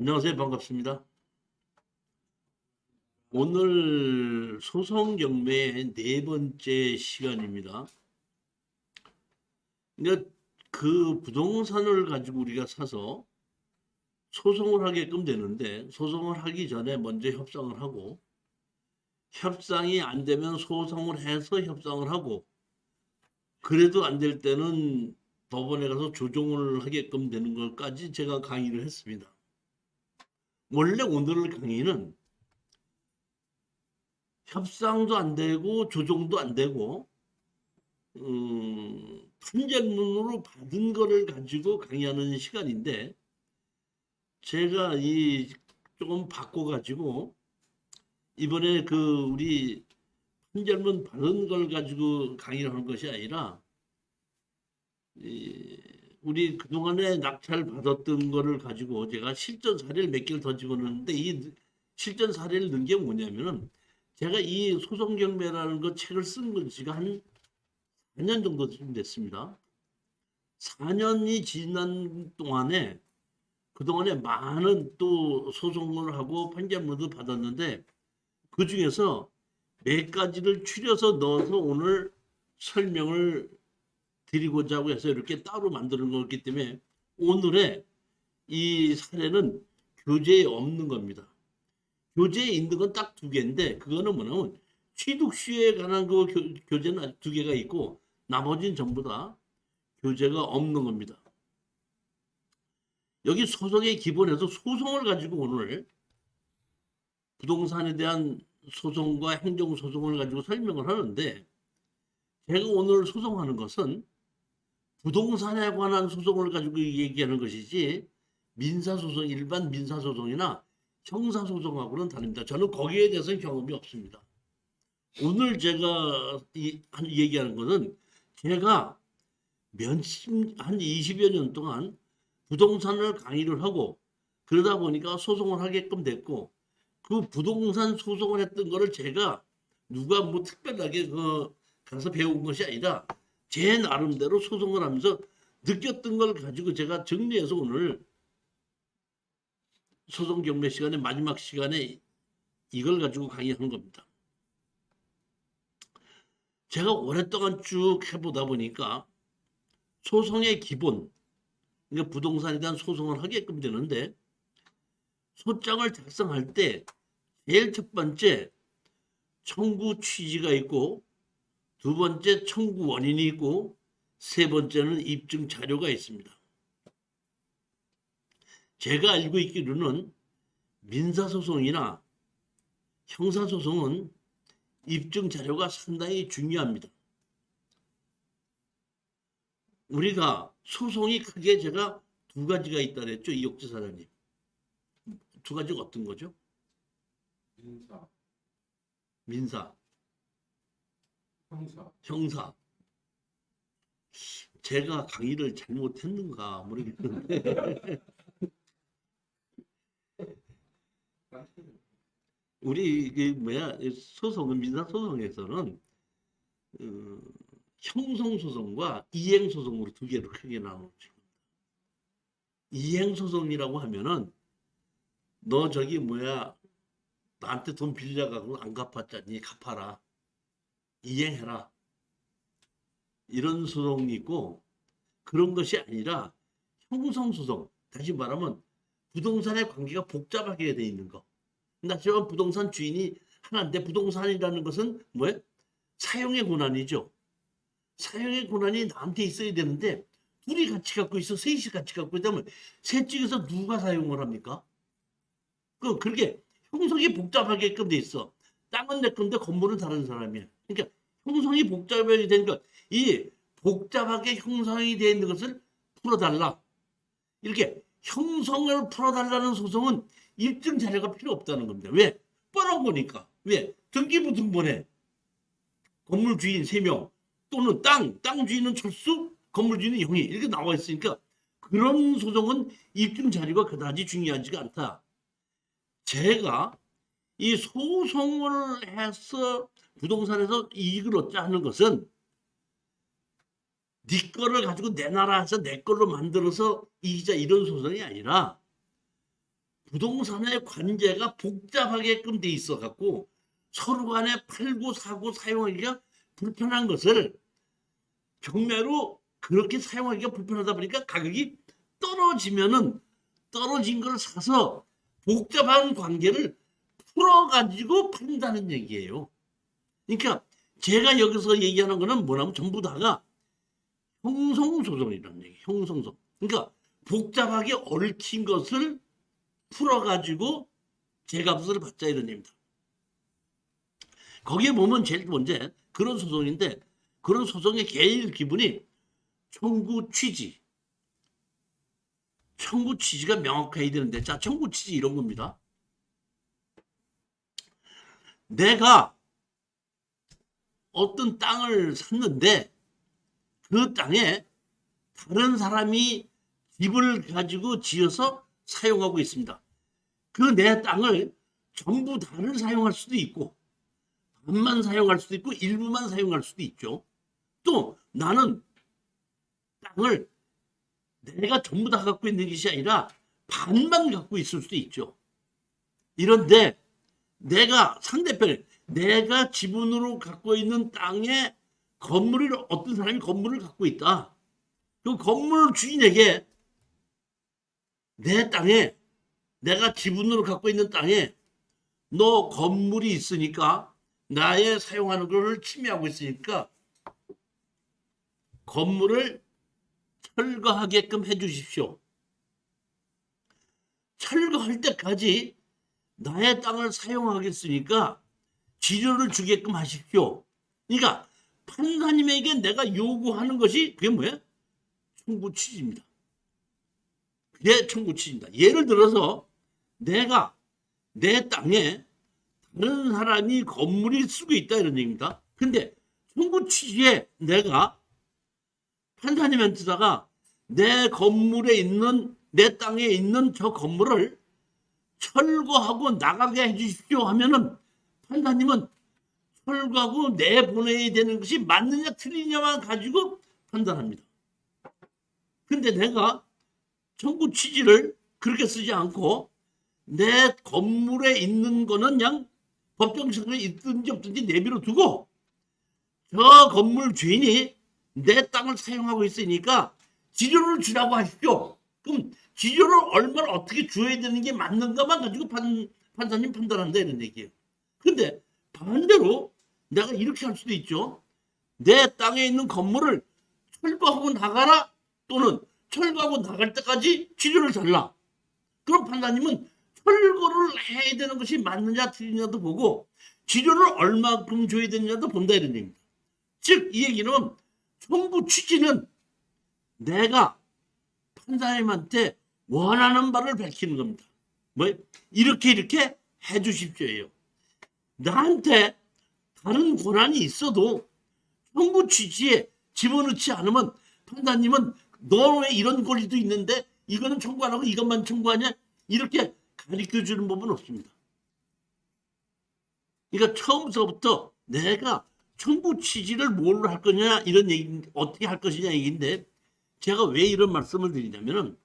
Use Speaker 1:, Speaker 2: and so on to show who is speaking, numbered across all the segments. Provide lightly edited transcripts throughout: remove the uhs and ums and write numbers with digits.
Speaker 1: 안녕하세요. 반갑습니다. 오늘 소송 경매의 네 번째 시간입니다. 그러니까 그 부동산을 가지고 우리가 사서 소송을 하게끔 되는데, 소송을 하기 전에 먼저 협상을 하고, 협상이 안 되면 소송을 해서 협상을 하고, 그래도 안 될 때는 법원에 가서 조정을 하게끔 되는 것까지 제가 강의를 했습니다. 원래 오늘 강의는 협상도 안 되고 조정도 안 되고 판결문으로 받은 거를 가지고 강의하는 시간인데, 제가 이 조금 바꿔가지고 이번에 그 우리 판결문 받은 걸 가지고 강의를 하는 것이 아니라, 우리 그동안에 낙찰 받았던 거를 가지고 제가 실전 사례를 몇 개를 더 집어넣는데, 이 실전 사례를 넣은 게 뭐냐면은, 제가 이 소송 경매라는 거 책을 쓴 지가 한 4년 정도 됐습니다. 4년이 지난 동안에 그동안에 많은 또 소송을 하고 판결문도 받았는데, 그 중에서 몇 가지를 추려서 넣어서 오늘 설명을 드리고자 하고 해서 이렇게 따로 만드는 거기 때문에, 오늘의 이 사례는 교재에 없는 겁니다. 교재에 있는 건 딱 두 개인데, 그거는 뭐냐면 취득시에 관한 그 교재는 두 개가 있고, 나머지는 전부 다 교재가 없는 겁니다. 여기 소송의 기본에서 소송을 가지고 오늘 부동산에 대한 소송과 행정소송을 가지고 설명을 하는데, 제가 오늘 소송하는 것은 부동산에 관한 소송을 가지고 얘기하는 것이지, 민사소송, 일반 민사소송이나 형사소송하고는 다릅니다. 저는 거기에 대해서는 경험이 없습니다. 오늘 제가 얘기하는 것은, 제가 한 20여 년 동안 부동산을 강의를 하고 그러다 보니까 소송을 하게끔 됐고, 그 부동산 소송을 했던 거를 제가 누가 뭐 특별하게 가서 배운 것이 아니라 제 나름대로 소송을 하면서 느꼈던 걸 가지고 제가 정리해서 오늘 소송 경매 시간에, 마지막 시간에 이걸 가지고 강의하는 겁니다. 제가 오랫동안 쭉 해보다 보니까 소송의 기본, 그러니까 부동산에 대한 소송을 하게끔 되는데, 소장을 작성할 때 제일 첫 번째 청구 취지가 있고, 두 번째 청구 원인이 있고, 세 번째는 입증 자료가 있습니다. 제가 알고 있기로는 민사소송이나 형사소송은 입증 자료가 상당히 중요합니다. 우리가 소송이 크게 제가 두 가지가 있다 그랬죠, 이옥재 사장님. 두 가지가 어떤 거죠?
Speaker 2: 민사,
Speaker 1: 민사,
Speaker 2: 형사.
Speaker 1: 형사. 제가 강의를 잘못했는가 모르겠는데 우리 소송은, 민사소송에서는 형성소송과 이행소송으로 두 개로 크게 나누죠. 이행소송이라고 하면은, 너 저기 나한테 돈 빌려가고 안 갚았잖니, 갚아라, 이행해라, 이런 소송이 있고, 그런 것이 아니라 형성소송, 다시 말하면 부동산의 관계가 복잡하게 돼 있는 거. 하지만 부동산 주인이 하나인데, 부동산이라는 것은 뭐예요? 사용의 권한이죠. 사용의 권한이 나한테 있어야 되는데, 둘이 같이 갖고 있어, 셋이 같이 갖고 있다면 셋 중에서 누가 사용을 합니까? 그렇게 형성이 복잡하게끔 돼 있어. 땅은 내 건데 건물은 다른 사람이야. 그러니까 형성이 복잡하게 되니까, 이 복잡하게 형성이 되어 있는 것을 풀어달라, 이렇게 형성을 풀어달라는 소송은 입증 자료가 필요 없다는 겁니다. 왜? 뻔한 거니까. 왜? 등기부 등본에 건물 주인 3명 또는 땅 주인은 철수, 건물 주인은 영희, 이렇게 나와 있으니까 그런 소송은 입증 자료가 그다지 중요하지가 않다. 제가 이 소송을 해서 부동산에서 이익을 얻자 하는 것은, 네 거를 가지고 내놔라 해서 내 걸로 만들어서 이기자, 이런 소송이 아니라, 부동산의 관계가 복잡하게끔 돼 있어 갖고 서로 간에 팔고 사고 사용하기가 불편한 것을 경매로 그렇게 사용하기가 불편하다 보니까 가격이 떨어지면은 떨어진 걸 사서 복잡한 관계를 풀어가지고 판다는 얘기예요. 그러니까 제가 여기서 얘기하는 거는 뭐냐면 전부 다가 형성소송이라는 얘기예요. 형성소송. 그러니까 복잡하게 얽힌 것을 풀어가지고 제값을 받자 이런 얘기입니다. 거기에 보면 제일 먼저 그런 소송인데 그런 소송의 제일 기본이 청구 취지. 청구 취지가 명확해야 되는데 자 청구 취지 이런 겁니다. 내가 어떤 땅을 샀는데 그 땅에 다른 사람이 집을 가지고 지어서 사용하고 있습니다. 그 내 땅을 전부 다를 사용할 수도 있고 반만 사용할 수도 있고 일부만 사용할 수도 있죠. 또 나는 땅을 내가 전부 다 갖고 있는 것이 아니라 반만 갖고 있을 수도 있죠. 이런데 내가 상대편 내가 지분으로 갖고 있는 땅에 건물을 어떤 사람이 건물을 갖고 있다. 그 건물 주인에게 내 땅에 내가 지분으로 갖고 있는 땅에 너 건물이 있으니까 나의 사용하는 것을 침해하고 있으니까 건물을 철거하게끔 해주십시오. 철거할 때까지 나의 땅을 사용하겠으니까 지료를 주게끔 하십시오. 그러니까 판사님에게 내가 요구하는 것이 그게 뭐예요? 청구 취지입니다. 그게 청구 취지입니다. 예를 들어서 내가 내 땅에 다른 사람이 건물이 쓰고 있다 이런 얘기입니다. 근데 청구 취지에 내가 판사님한테다가 내 건물에 있는 내 땅에 있는 저 건물을 철거하고 나가게 해주십시오 하면은 판사님은 철거하고 내보내야 되는 것이 맞느냐 틀리냐만 가지고 판단합니다. 근데 내가 청구 취지를 그렇게 쓰지 않고 내 건물에 있는 거는 그냥 법정상에 있든지 없든지 내비로 두고 저 건물 주인이 내 땅을 사용하고 있으니까 지료를 주라고 하십시오. 그럼 지료를 얼마나 어떻게 줘야 되는 게 맞는가만 가지고 판사님 판단한다 이런 얘기예요. 근데 반대로 내가 이렇게 할 수도 있죠. 내 땅에 있는 건물을 철거하고 나가라 또는 철거하고 나갈 때까지 지료를 달라. 그럼 판사님은 철거를 해야 되는 것이 맞느냐 틀리냐도 보고 지료를 얼마큼 줘야 되느냐도 본다 이런 얘기입니다. 즉 이 얘기는 청구 취지는 내가 판사님한테 원하는 바를 밝히는 겁니다. 뭐 이렇게 해주십시오예요. 나한테 다른 권한이 있어도 청구 취지에 집어넣지 않으면 판사님은 너 왜 이런 권리도 있는데 이거는 청구 안 하고 이것만 청구하냐 이렇게 가르쳐주는 법은 없습니다. 그러니까 처음서부터 내가 청구 취지를 뭘로 할 거냐 이런 얘기 어떻게 할 것이냐 얘기인데 제가 왜 이런 말씀을 드리냐면은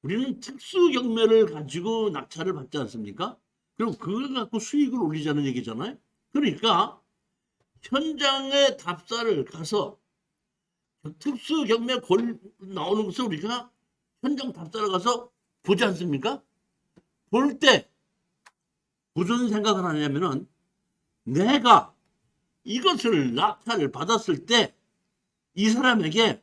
Speaker 1: 우리는 특수 경매를 가지고 낙찰을 받지 않습니까? 그럼 그걸 갖고 수익을 올리자는 얘기잖아요. 그러니까 현장에 답사를 가서 특수 경매 나오는 것을 우리가 현장 답사를 가서 보지 않습니까? 볼 때 무슨 생각을 하냐면은 내가 이것을 낙찰을 받았을 때 이 사람에게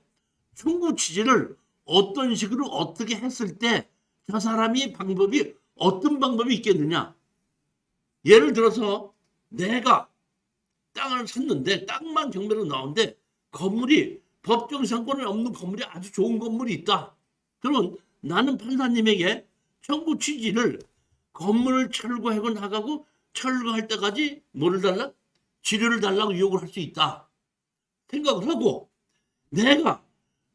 Speaker 1: 청구 취지를 어떤 식으로 어떻게 했을 때 저 사람이 방법이 어떤 방법이 있겠느냐. 예를 들어서 내가 땅을 샀는데 땅만 경매로 나오는데 건물이 법정 상권이 없는 건물이 아주 좋은 건물이 있다. 그러면 나는 판사님에게 청구 취지를 건물을 철거하고 나가고 철거할 때까지 뭐를 달라? 지료를 달라고 요구를 할 수 있다. 생각을 하고 내가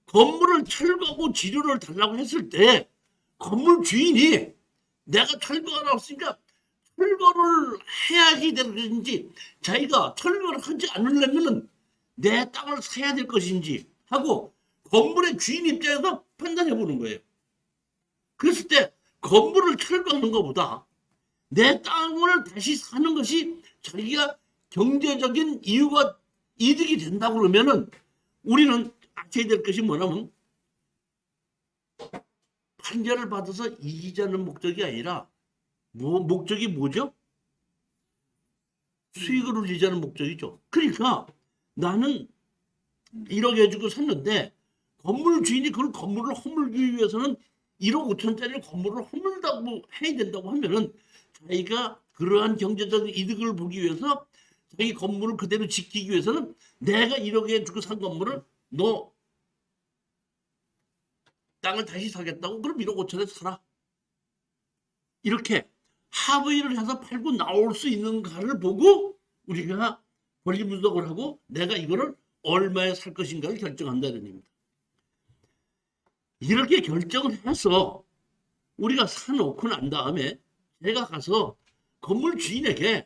Speaker 1: 건물을 철거하고 지료를 달라고 했을 때 건물 주인이 내가 철거하라고 했으니까 철거를 해야지 되는 것인지 자기가 철거를 하지 않으려면 내 땅을 사야 될 것인지 하고 건물의 주인 입장에서 판단해 보는 거예요. 그랬을 때 건물을 철거하는 것보다 내 땅을 다시 사는 것이 자기가 경제적인 이유가 이득이 된다고 그러면은 우리는 아셔야 될 것이 뭐냐면 판결을 받아서 이기자는 목적이 아니라 목적이 뭐죠? 수익을 올리자는 목적이죠. 그러니까 나는 1억 해주고 샀는데 건물 주인이 그걸 건물을 허물기 위해서는 1억 5천짜리 건물을 허물다고 해야 된다고 하면은 자기가 그러한 경제적 이득을 보기 위해서 자기 건물을 그대로 지키기 위해서는 내가 1억에 주고 산 건물을 너 땅을 다시 사겠다고 그럼 1억 5천에 사라. 이렇게 합의를 해서 팔고 나올 수 있는가를 보고 우리가 권리 분석을 하고 내가 이거를 얼마에 살 것인가를 결정한다는 얘기입니다. 이렇게 결정을 해서 우리가 사놓고 난 다음에 내가 가서 건물 주인에게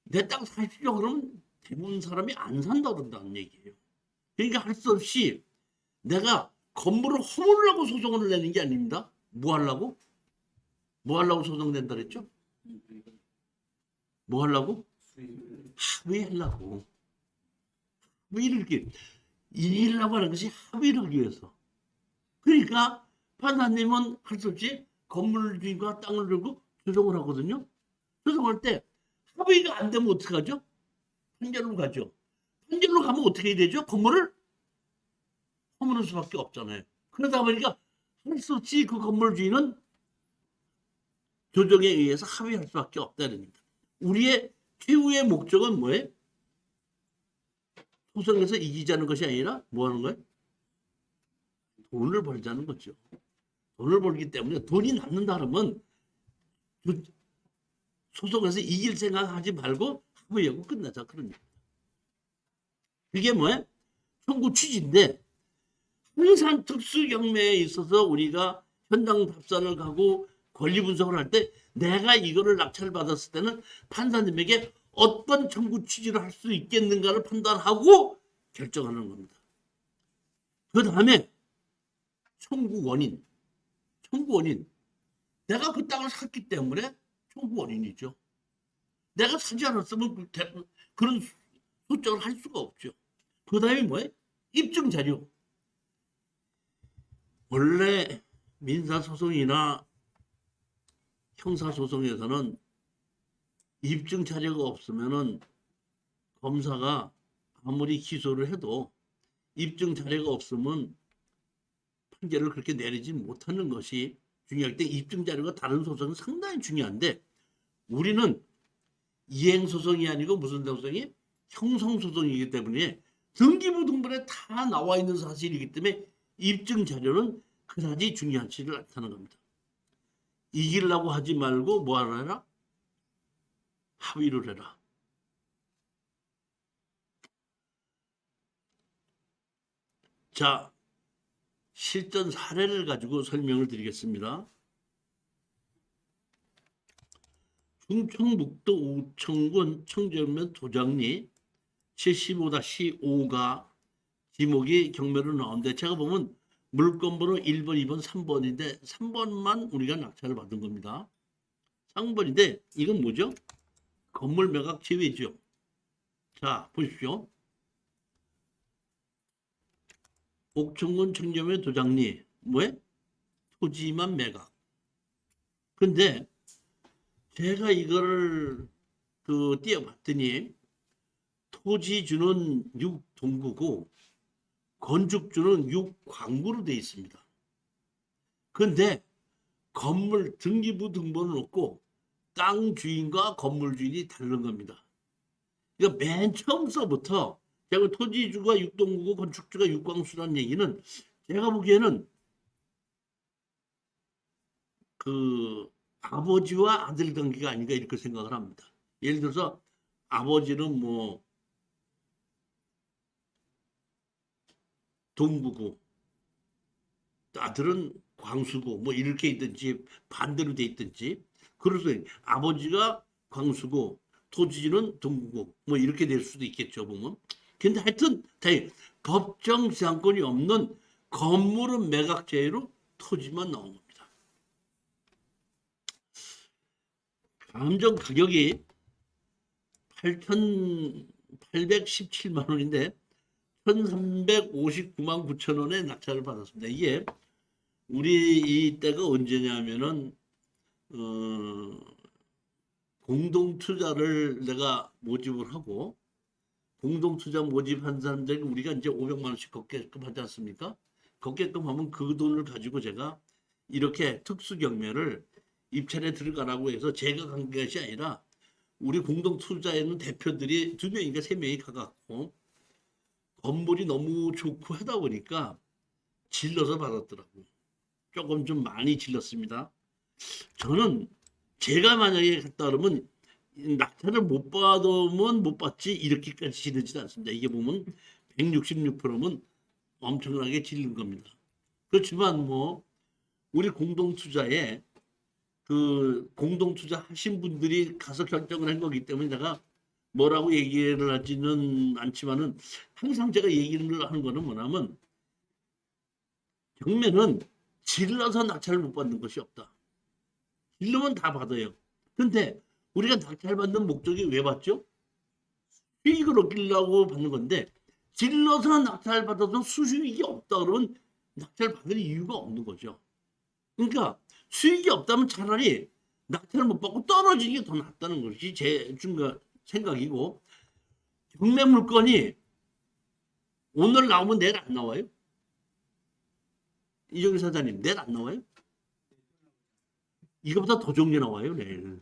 Speaker 1: 내 땅 사십시오 그러면 대부분 사람이 안 산다 그런다는 얘기예요. 그러니까 할 수 없이 내가 건물을 허물으려고 소송을 내는 게 아닙니다. 뭐 하려고? 뭐 하려고 소송된다 그랬죠? 뭐 하려고? 합의하려고. 합의를 이렇게 이기려고 하는 것이 합의를 하기 위해서. 그러니까 판사님은 할 수 없이 건물 주인과 땅을 들고 조정을 하거든요. 조정할 때 합의가 안 되면 어떡하죠? 판결로 가죠. 판결로 가면 어떻게 해야 되죠? 건물을 허무는 수밖에 없잖아요. 그러다 보니까 할 수 없이 그 건물 주인은 조정에 의해서 합의할 수밖에 없다는 겁니다. 우리의 최후의 목적은 뭐예요? 소송에서 이기자는 것이 아니라 뭐 하는 거예요? 돈을 벌자는 거죠. 돈을 벌기 때문에 돈이 남는다 그러면 소송에서 이길 생각하지 말고 합의하고 끝나자 그런 얘기입니다. 그게 뭐예요? 청구 취지인데 항상 특수경매에 있어서 우리가 현장 답산을 가고 권리 분석을 할 때 내가 이거를 낙찰을 받았을 때는 판사님에게 어떤 청구 취지를 할 수 있겠는가를 판단하고 결정하는 겁니다. 그 다음에 청구 원인. 내가 그 땅을 샀기 때문에 청구 원인이죠. 내가 사지 않았으면 그런 소장을 할 수가 없죠. 그 다음에 뭐예요? 입증 자료. 원래 민사소송이나 형사소송에서는 입증 자료가 없으면은 검사가 아무리 기소를 해도 입증 자료가 없으면 판결을 그렇게 내리지 못하는 것이 중요할 때 입증 자료가 다른 소송은 상당히 중요한데 우리는 이행소송이 아니고 무슨 소송이? 형성소송이기 때문에 등기부등본에 다 나와 있는 사실이기 때문에 입증 자료는 그다지 중요하지를 않다는 겁니다. 이기려고 하지 말고 뭐 하라? 합의를 해라. 자, 실전 사례를 가지고 설명을 드리겠습니다. 충청북도 우청군 청정면 도장리 75-5가 지목이 경매로 나오는데 제가 보면 물건번호 1번, 2번, 3번인데 3번만 우리가 낙찰을 받은 겁니다. 3번인데 이건 뭐죠? 건물 매각 제외죠. 자, 보십시오. 옥천군 청정면 도장리 뭐에? 토지만 매각. 근데 제가 이거를 띄어봤더니 토지주는 6동구고 건축주는 6광구로 되어 있습니다. 그런데 건물 등기부 등본은 없고 땅 주인과 건물 주인이 다른 겁니다. 그러니까 맨 처음서부터 제가 토지주가 6동구고 건축주가 6광수라는 얘기는 제가 보기에는 그 아버지와 아들 관계가 아닌가 이렇게 생각을 합니다. 예를 들어서 아버지는 뭐 동구고 아들은 광수고 뭐 이렇게 있든지 반대로 돼 있든지 그래서 아버지가 광수고 토지는 동구고 뭐 이렇게 될 수도 있겠죠 보면. 근데 하여튼 법정 지상권이 없는 건물은 매각 제외로 토지만 나온 겁니다. 감정 가격이 8,817만 원인데 1,359만 9천 원에 낙찰을 받았습니다. 이게 우리 이때가 언제냐면은 공동 투자를 내가 모집을 하고 공동 투자 모집한 사람들이 우리가 이제 500만 원씩 걷게끔 하지 않습니까? 걷게끔 하면 그 돈을 가지고 제가 이렇게 특수 경매를 입찰에 들어가라고 해서 제가 간 것이 아니라 우리 공동 투자에는 대표들이 2명인가 3명이 가갖고 건물이 너무 좋고 하다 보니까 질러서 받았더라고요. 조금 좀 많이 질렀습니다. 저는 제가 만약에 갔다 그러면 낙찰을 못 받으면 못 받지 이렇게까지 지르지 않습니다. 이게 보면 166%면 엄청나게 지른 겁니다. 그렇지만 뭐 우리 공동투자에 그 공동투자 하신 분들이 가서 결정을 한 거기 때문에 내가 뭐라고 얘기를 하지는 않지만은 항상 제가 얘기를 하는 거는 뭐냐면 경매는 질러서 낙찰을 못 받는 것이 없다. 질르면 다 받아요. 근데 우리가 낙찰 받는 목적이 왜 받죠? 수익을 얻으려고 받는 건데 질러서 낙찰 받아도 수익이 없다 그러면 낙찰 받을 이유가 없는 거죠. 그러니까 수익이 없다면 차라리 낙찰을 못 받고 떨어지는 게 더 낫다는 것이 제 생각이고 경매 물건이 오늘 나오면 내일 안 나와요? 이종희 사장님 내일 안 나와요? 이거보다 더 좋은 게 나와요 내일.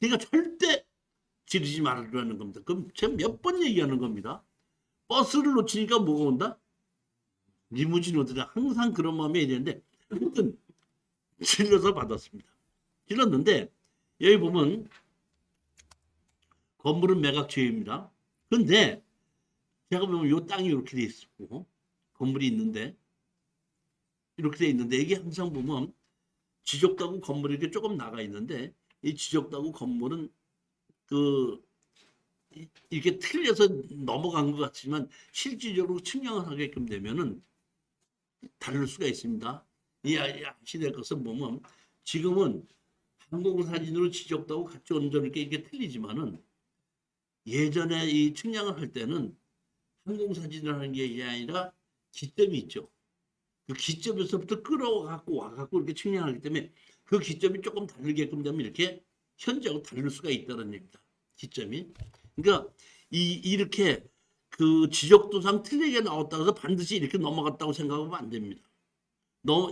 Speaker 1: 그러니까 절대 지르지 말라는 겁니다. 그럼 제가 몇 번 얘기하는 겁니다. 버스를 놓치니까 뭐가 온다? 리무진 오더라. 항상 그런 마음이 있는데 아무튼 질러서 받았습니다. 질렀는데 여기 보면 건물은 매각지입니다. 근데 제가 보면 이 땅이 이렇게 돼 있고 건물이 있는데 이렇게 돼 있는데 이게 항상 보면 지적다구 건물이 이렇게 조금 나가 있는데 이 지적다구 건물은 그 이렇게 틀려서 넘어간 것 같지만 실질적으로 측량을 하게끔 되면은 다를 수가 있습니다. 이 아시될 것은 보면 지금은 항공사진으로 지적다고 같이 온전하게 이게 틀리지만은 예전에 이 측량을 할 때는 항공사진을 하는 게 아니라 기점이 있죠. 그 기점에서부터 끌어갖고 와갖고 이렇게 측량하기 때문에 그 기점이 조금 다르게끔 되면 이렇게 현재하고 다를 수가 있다는 얘기입니다. 기점이. 그러니까 이렇게 그 지적도상 틀리게 나왔다고 해서 반드시 이렇게 넘어갔다고 생각하면 안 됩니다.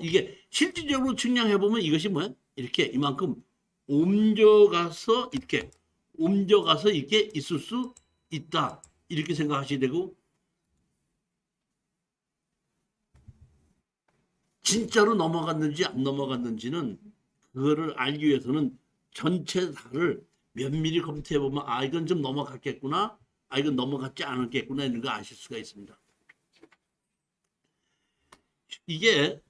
Speaker 1: 이게 실질적으로 측량해 보면 이것이 뭐야? 이렇게 이만큼 옮겨가서 이렇게 있을 수 있다. 이렇게 생각하셔야 되고 진짜로 넘어갔는지 안 넘어갔는지는 그거를 알기 위해서는 전체 다를 면밀히 검토해 보면 아 이건 좀 넘어갔겠구나, 아 이건 넘어갔지 않았겠구나 이런 거 아실 수가 있습니다. 이게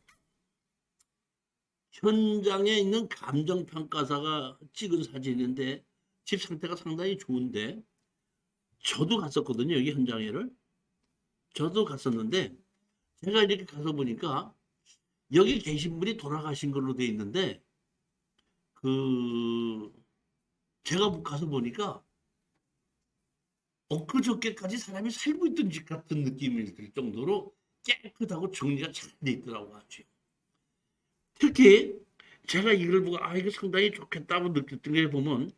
Speaker 1: 현장에 있는 감정평가사가 찍은 사진인데 집 상태가 상당히 좋은데 저도 갔었거든요. 여기 현장에를. 저도 갔었는데 제가 이렇게 가서 보니까 여기 계신 분이 돌아가신 걸로 돼 있는데 제가 가서 보니까 엊그저께까지 사람이 살고 있던 집 같은 느낌이 들 정도로 깨끗하고 정리가 잘 돼 있더라고 아주. 특히 제가 이걸 보고 아 이거 상당히 좋겠다고 느꼈던 게 보면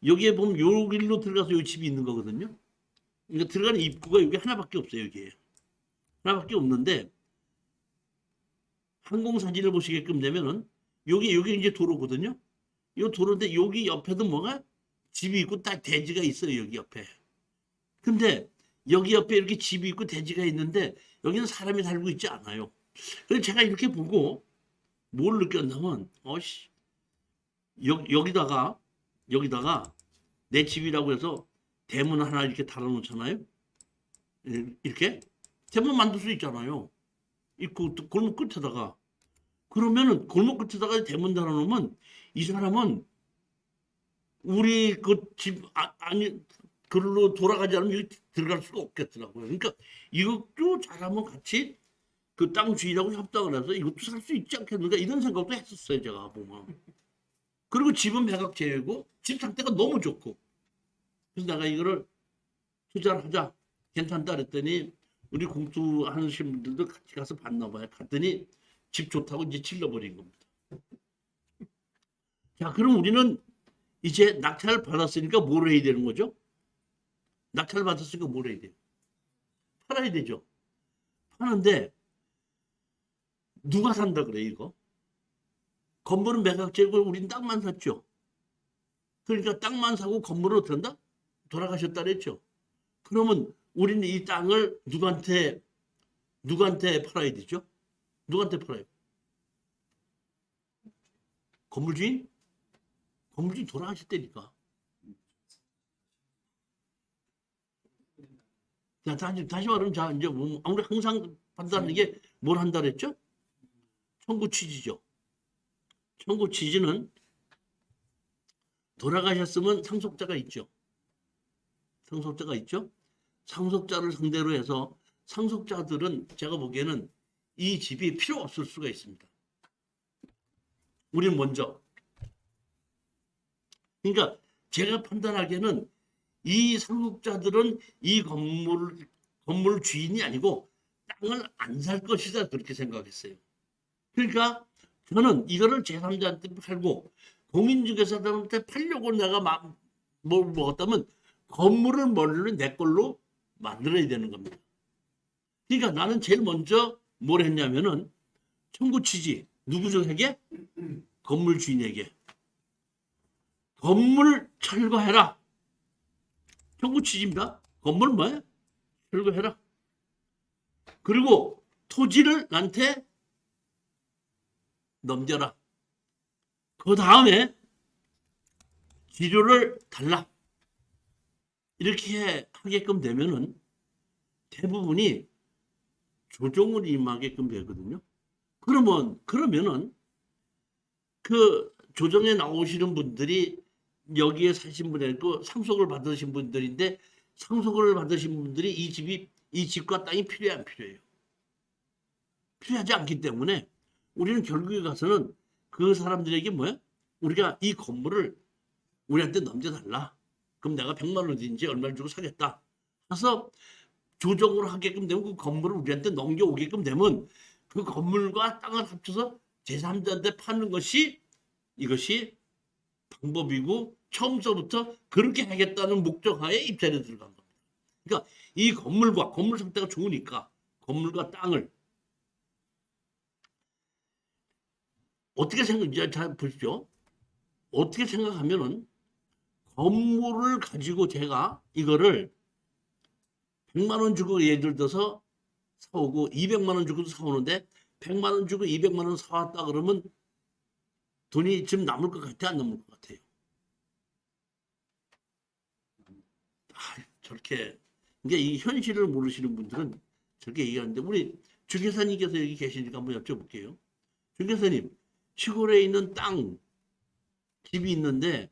Speaker 1: 여기에 보면 요 길로 들어가서 요 집이 있는 거거든요. 그러니까 들어가는 입구가 여기 하나밖에 없어요. 여기에 하나밖에 없는데 항공사진을 보시게끔 되면은 여기 이제 도로거든요. 이 도로인데 여기 옆에도 뭐가 집이 있고 딱 대지가 있어요. 여기 옆에. 근데 여기 옆에 이렇게 집이 있고 대지가 있는데 여기는 사람이 살고 있지 않아요. 그래서 제가 이렇게 보고 뭘 느꼈냐면 여기다가 내 집이라고 해서 대문 하나 이렇게 달아놓잖아요. 이렇게 대문 만들 수 있잖아요. 이 골목 끝에다가. 그러면은 골목 끝에다가 대문 달아놓으면 이 사람은 우리 그 집 아니 그걸로 돌아가지 않으면 여기 들어갈 수가 없겠더라고요. 그러니까 이것도 잘하면 같이 그 땅 주인하고 협상을 해서 이것도 살 수 있지 않겠는가 이런 생각도 했었어요. 제가 보면. 그리고 집은 매각제외고 집 상태가 너무 좋고. 그래서 내가 이거를 투자를 하자. 괜찮다 그랬더니 우리 공투하시는 분들도 같이 가서 봤나 봐요. 갔더니 집 좋다고 이제 질러버린 겁니다. 자, 그럼 우리는 이제 낙찰을 받았으니까 뭘 해야 되는 거죠? 낙찰을 받았으니까 뭘 해야 돼요? 팔아야 되죠. 파는데 누가 산다 그래 이거? 건물은 매각제고 우린 땅만 샀죠. 그러니까 땅만 사고 건물을 어떻게 한다? 돌아가셨다 그랬죠. 그러면 우리는 이 땅을 누구한테 팔아야 되죠? 누구한테 팔아요? 건물주인? 건물주인 돌아가셨다니까. 자, 다시 말하면, 자, 이제 아무리 항상 판단하는 게 뭘 한다 그랬죠? 청구 취지죠. 청구 취지는 돌아가셨으면 상속자가 있죠. 상속자가 있죠. 상속자를 상대로 해서 상속자들은 제가 보기에는 이 집이 필요 없을 수가 있습니다. 우리는 먼저. 그러니까 제가 판단하기에는 이 상속자들은 이 건물 주인이 아니고 땅을 안 살 것이다 그렇게 생각했어요. 그러니까 저는 이거를 제3자한테 팔고 공인중개사들한테 팔려고 내가 뭘 먹었다면 건물을 멀리 내 걸로 만들어야 되는 겁니다. 그러니까 나는 제일 먼저 뭘 했냐면은 청구 취지 누구에게? 건물 주인에게 건물 철거해라. 청구 취지입니다. 건물 뭐야? 철거해라. 그리고 토지를 나한테 넘겨라. 그 다음에 지료를 달라. 이렇게 하게끔 되면은 대부분이 조정을 임하게끔 되거든요. 그러면은 그 조정에 나오시는 분들이 여기에 사신 분이고 상속을 받으신 분들인데 상속을 받으신 분들이 이 집과 땅이 필요해 안 필요해요? 필요하지 않기 때문에 우리는 결국에 가서는 그 사람들에게 뭐야? 우리가 이 건물을 우리한테 넘겨달라. 그럼 내가 100만 원인지 얼마를 주고 사겠다. 해서 조정을 하게끔 되면 그 건물을 우리한테 넘겨오게끔 되면 그 건물과 땅을 합쳐서 제3자한테 파는 것이 이것이 방법이고 처음서부터 그렇게 하겠다는 목적하에 입찰에 들어간 겁니다. 그러니까 이 건물과 건물 상태가 좋으니까 건물과 땅을 어떻게 생각하는지 잘 보십시오. 어떻게 생각하면은 건물을 가지고 제가 이거를 100만 원 주고 예를 들어서 사오고 200만 원 주고도 사오는데 100만 원 주고 200만 원 사왔다 그러면 돈이 좀 남을 것 같아 안 남을 것 같아요? 저렇게 이게 이 현실을 모르시는 분들은 저렇게 얘기하는데 우리 주계사님께서 여기 계시니까 한번 여쭤볼게요. 주계사님 시골에 있는 땅 집이 있는데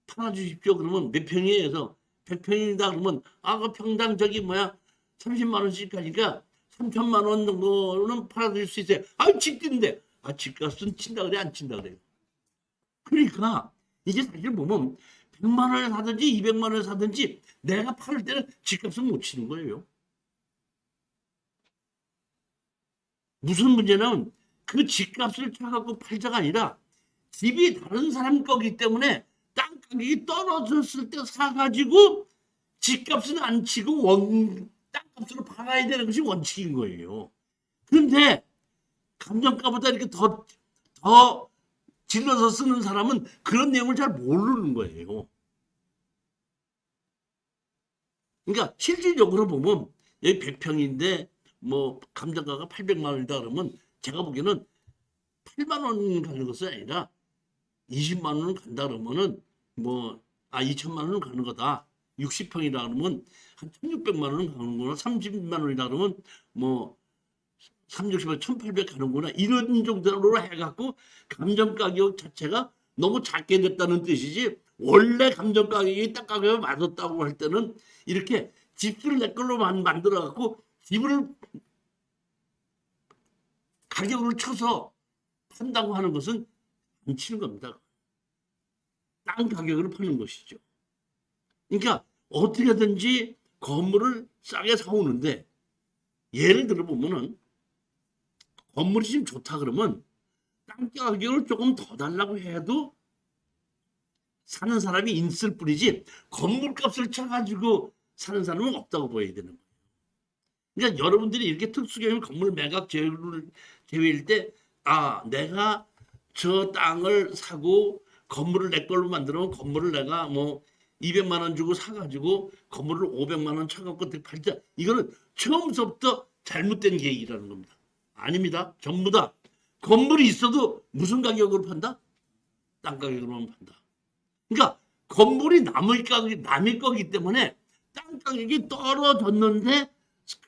Speaker 1: 팔아주십시오. 그러면 몇 평이에요? 해서 100평이다 그러면 그 평당 저기 30만 원씩 가니까 3천만 원 정도는 팔아줄 수 있어요. 집인데 집값은 친다 그래 안 친다 그래요. 그러니까 이게 사실 보면 100만 원에 사든지 200만 원에 사든지 내가 팔을 때는 집값은 못 치는 거예요. 무슨 문제는 그 집값을 쳐갖고 팔자가 아니라 집이 다른 사람 거기 때문에 땅 가격이 떨어졌을 때 사가지고 집값은 안 치고 땅값으로 팔아야 되는 것이 원칙인 거예요. 그런데 감정가보다 이렇게 더 질러서 쓰는 사람은 그런 내용을 잘 모르는 거예요. 그러니까 실질적으로 보면 여기 100평인데 감정가가 800만 원이다 그러면 제가 보기에는 8만 원 가는 것이 아니라 20만 원은 간다 그러면은 2천만 원은 가는 거다. 60평이라 그러면 한 1,600만 원은 가는구나. 30만 원이라 그러면 360만 1,800 가는구나. 이런 정도로 해갖고 감정 가격 자체가 너무 작게 됐다는 뜻이지 원래 감정 가격이 땅 가격에 맞았다고 할 때는 이렇게 집을 내 걸로 만들어갖고 집을 가격을 쳐서 판다고 하는 것은 안 치는 겁니다. 땅 가격으로 파는 것이죠. 그러니까 어떻게든지 건물을 싸게 사오는데 예를 들어 보면은 건물이 좀 좋다 그러면 땅 가격을 조금 더 달라고 해도 사는 사람이 있을 뿐이지 건물값을 쳐가지고 사는 사람은 없다고 보여야 되는 거예요. 그러니까 여러분들이 이렇게 특수경영 건물 매각 제외일 때, 아, 내가 저 땅을 사고 건물을 내 걸로 만들면 건물을 내가 뭐 200만 원 주고 사가지고 건물을 500만 원 쳐갖고 팔자. 이거는 처음부터 잘못된 계획이라는 겁니다. 아닙니다. 전부 다 건물이 있어도 무슨 가격으로 판다? 땅 가격으로만 판다. 그러니까 건물이 남의 거기 때문에 땅 가격이 떨어졌는데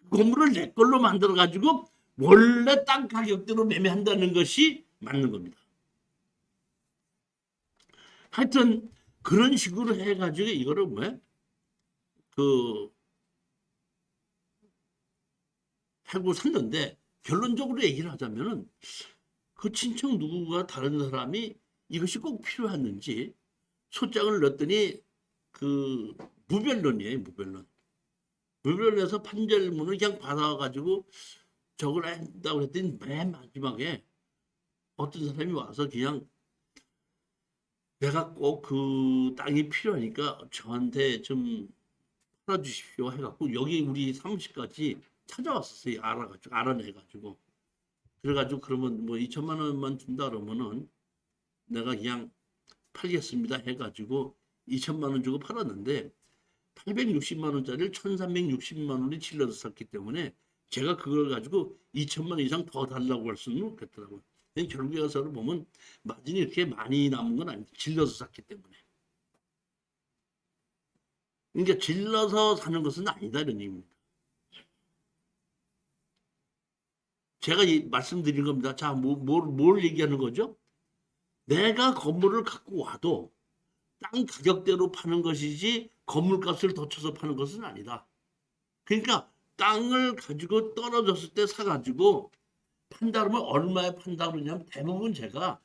Speaker 1: 건물을 내 걸로 만들어 가지고 원래 땅 가격대로 매매한다는 것이 맞는 겁니다. 하여튼 그런 식으로 해가지고 이거를 하고 샀는데 결론적으로 얘기를 하자면은 그 친척 누구가 다른 사람이 이것이 꼭 필요했는지 소장을 넣었더니 그 무변론이에요, 무변론. 무변론에서 판결문을 그냥 받아가지고 저걸 한다고 했더니 맨 마지막에 어떤 사람이 와서 그냥 내가 꼭 그 땅이 필요하니까 저한테 좀 팔아주십시오 해갖고 여기 우리 사무실까지 찾아왔었어요. 알아내가지고. 그래가지고 그러면 뭐 2천만 원만 준다 그러면은 내가 그냥 팔겠습니다 해가지고 2천만 원 주고 팔았는데 860만 원짜리를 1360만 원이 질러서 샀기 때문에 제가 그걸 가지고 2천만 원 이상 더 달라고 할 수는 없겠더라고요. 결국에 가서는 보면 마진이 이렇게 많이 남은 건 아니죠. 질러서 샀기 때문에. 그러니까 질러서 사는 것은 아니다 이런 얘기입니다. 제가 말씀드린 겁니다. 자, 뭘 얘기하는 거죠? 내가 건물을 갖고 와도 땅 가격대로 파는 것이지 건물값을 더 쳐서 파는 것은 아니다. 그러니까 땅을 가지고 떨어졌을 때 사가지고 판다 그러면 얼마에 판다 그러냐면 대부분 제가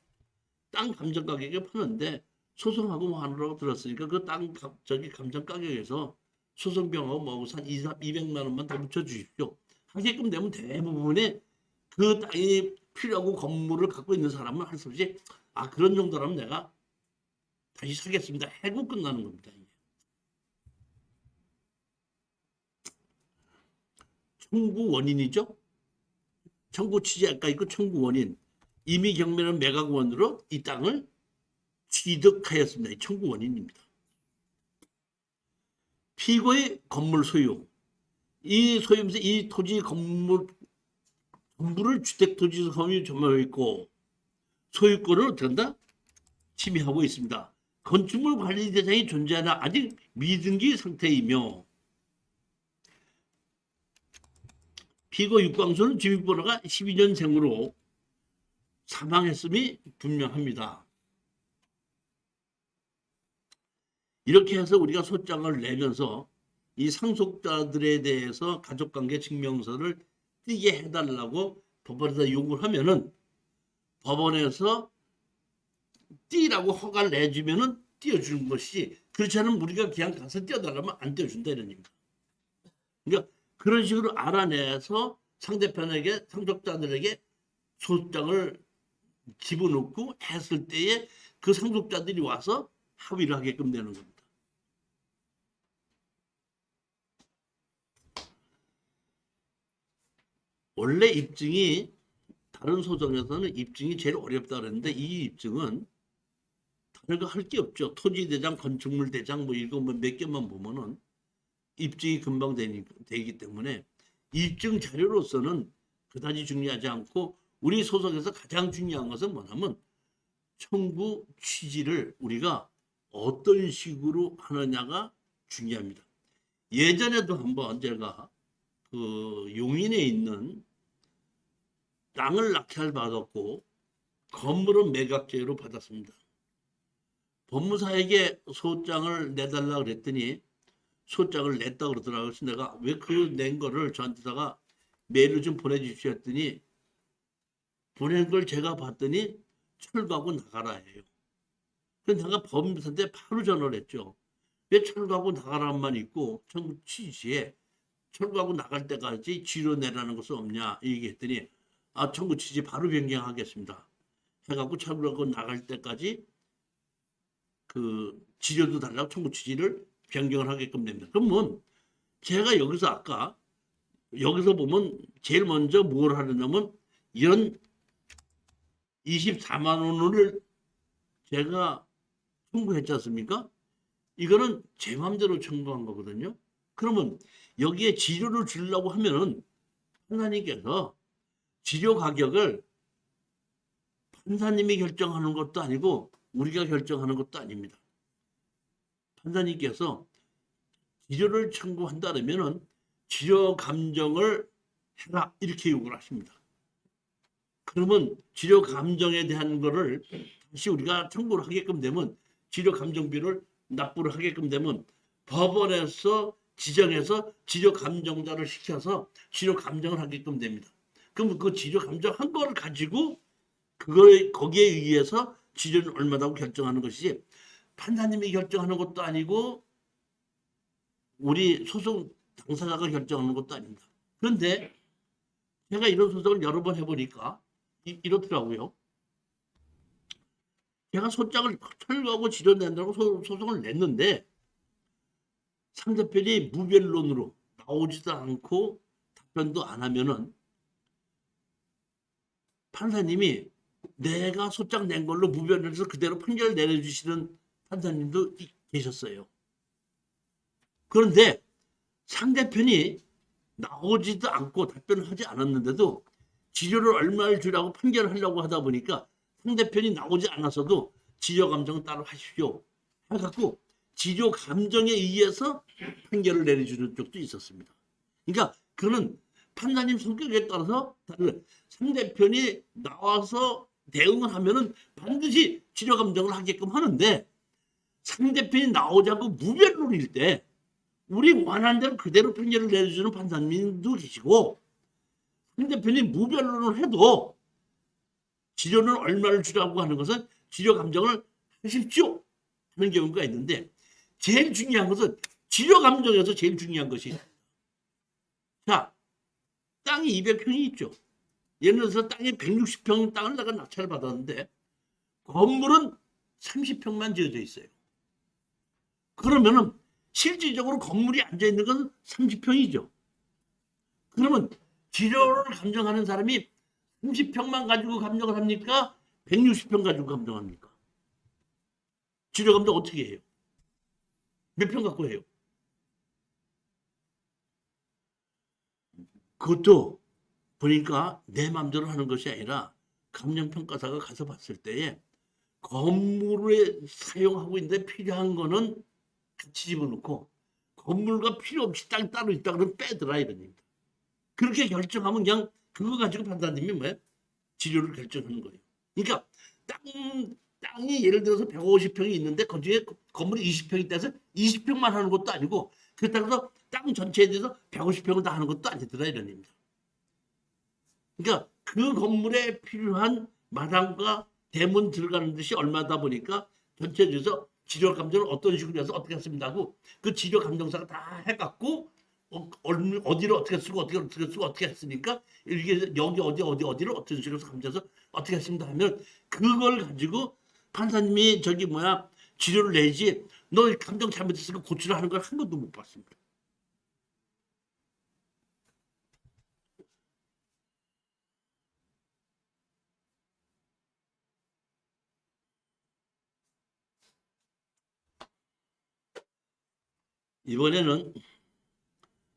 Speaker 1: 땅 감정 가격에 파는데 소송하고 뭐 하느라고 들었으니까 그 땅 감정 가격에서 소송비용하고 뭐하고 한 200만 원만 더 붙여 주십시오. 하게끔 되면 대부분의 그 땅이 필요하고 건물을 갖고 있는 사람은 할 수 없이 아 그런 정도라면 내가 다시 사겠습니다. 해고 끝나는 겁니다. 이게. 청구 원인이죠. 청구 취지 아까 있고 청구 원인. 이미 경매는 매각원으로 이 땅을 취득하였습니다. 청구 원인입니다. 피고의 건물 소유. 이 소유면서 이 토지 건물을 주택토지 소유 점유하고 있고 소유권을 어떻게 한다? 침해하고 있습니다. 건축물 관리 대상이 존재하나 아직 미등기 상태이며 피고 육광수는 주민번호가 12년생으로 사망했음이 분명합니다. 이렇게 해서 우리가 소장을 내면서 이 상속자들에 대해서 가족관계 증명서를 띄게 해달라고 법원에서 요구를 하면은 법원에서 띄라고 허가를 내주면은 띄워주는 것이지 그렇지 않으면 우리가 그냥 가서 띄워달라면 안 띄워준다 이런 얘기입니다. 그러니까 그런 식으로 알아내서 상대편에게 상속자들에게 소장을 집어넣고 했을 때에 그 상속자들이 와서 합의를 하게끔 되는 겁니다. 원래 입증이 다른 소송에서는 입증이 제일 어렵다 그랬는데 이 입증은 다른 거 할 게 없죠. 토지대장, 건축물대장 뭐 이거 뭐 몇 개만 보면은 입증이 금방 되기 때문에 입증 자료로서는 그다지 중요하지 않고 우리 소송에서 가장 중요한 것은 뭐냐면 청구 취지를 우리가 어떤 식으로 하느냐가 중요합니다. 예전에도 한번 제가 그 용인에 있는 땅을 낙찰 받았고 건물은 매각제로 받았습니다. 법무사에게 소장을 내달라 그랬더니 소장을 냈다 그러더라고요. 그래서 내가 왜 그 낸 거를 저한테다가 메일을 좀 보내주십시오 했더니 보낸 걸 제가 봤더니 철거하고 나가라 해요. 그래서 내가 법무사한테 바로 전화를 했죠. 왜 철거하고 나가라만 있고 청구 취지에 철거하고 나갈 때까지 지료 내라는 것은 없냐 얘기했더니 청구 취지 바로 변경하겠습니다. 해갖고 철거하고 나갈 때까지 그 지료도 달라고 청구 취지를 변경을 하게끔 됩니다. 그러면 제가 여기서 아까 여기서 보면 제일 먼저 뭘 하느냐면 이런 24만 원을 제가 청구했지 않습니까? 이거는 제 마음대로 청구한 거거든요. 그러면 여기에 지료를 주려고 하면은 판사님께서 지료 가격을 판사님이 결정하는 것도 아니고 우리가 결정하는 것도 아닙니다. 판사님께서 지료를 청구한다면은 지료 감정을 해라 이렇게 요구를 하십니다. 그러면 지료 감정에 대한 거를 다시 우리가 청구를 하게끔 되면 지료 감정비를 납부를 하게끔 되면 법원에서 지정해서 지료 감정자를 시켜서 지료 감정을 하게끔 됩니다. 그럼 그 지료 감정한 거를 가지고 거기에 의해서 지료는 얼마다고 결정하는 것이지 판사님이 결정하는 것도 아니고 우리 소송 당사자가 결정하는 것도 아닙니다. 그런데 제가 이런 소송을 여러 번 해보니까 이렇더라고요. 제가 소장을 철거하고 지료 낸다고 소송을 냈는데 상대편이 무변론으로 나오지도 않고 답변도 안 하면은 판사님이 내가 소장 낸 걸로 무변해서 그대로 판결을 내려주시는 판사님도 계셨어요. 그런데 상대편이 나오지도 않고 답변을 하지 않았는데도 지료를 얼마를 주라고 판결을 하려고 하다 보니까 상대편이 나오지 않았어도 지료 감정 따로 하십시오 해갖고 지료 감정에 의해서 판결을 내려주는 쪽도 있었습니다. 그러니까 그는 판사님 성격에 따라서 다른 상대편이 나와서 대응을 하면은 반드시 지료 감정을 하게끔 하는데 상대편이 나오지 않고 무변론일 때 우리 원하는 대로 그대로 판결을 내려주는 판사님도 계시고 상대편이 무변론을 해도 지료는 얼마를 주라고 하는 것은 지료 감정을 하십시오 하는 경우가 있는데 제일 중요한 것은 지료 감정에서 제일 중요한 것이 자 땅이 200평이 있죠. 예를 들어서 땅이 160평 땅을 내가 낙찰을 받았는데 건물은 30평만 지어져 있어요. 그러면은 실질적으로 건물이 앉아있는 건 30평이죠. 그러면 지료를 감정하는 사람이 30평만 가지고 감정을 합니까? 160평 가지고 감정합니까? 지료 감정 어떻게 해요? 몇 평 갖고 해요? 그것도 보니까 내 마음대로 하는 것이 아니라 감정평가사가 가서 봤을 때에 건물에 사용하고 있는데 필요한 거는 같이 집어넣고 건물과 필요 없이 땅이 따로 있다 그러면 빼더라 이런 그렇게 결정하면 그냥 그거 가지고 판사님이 뭐야? 지료를 결정하는 거예요. 그러니까 땅이 예를 들어서 150평이 있는데 그중에 건물이 20평이 있다서 20평만 하는 것도 아니고 그렇다고 해서 땅 전체에 대해서 150평을 다 하는 것도 아니더라 이런 얘기입니다. 그러니까 그 건물에 필요한 마당과 대문 들어가는 듯이 얼마다 보니까 전체적으로 지료 감정을 어떤 식으로 해서 어떻게 했습니다 하고 그 지료 감정사가 다 해갖고 어디를 어떻게 쓰고 어떻게 했으니까 이게 여기 어디를 어떤 식으로 감정해서 어떻게 했습니다 하면 그걸 가지고 판사님이 지료를 내지 너 감정 잘못했으니까 고치라 하는 걸 한 번도 못 봤습니다. 이번에는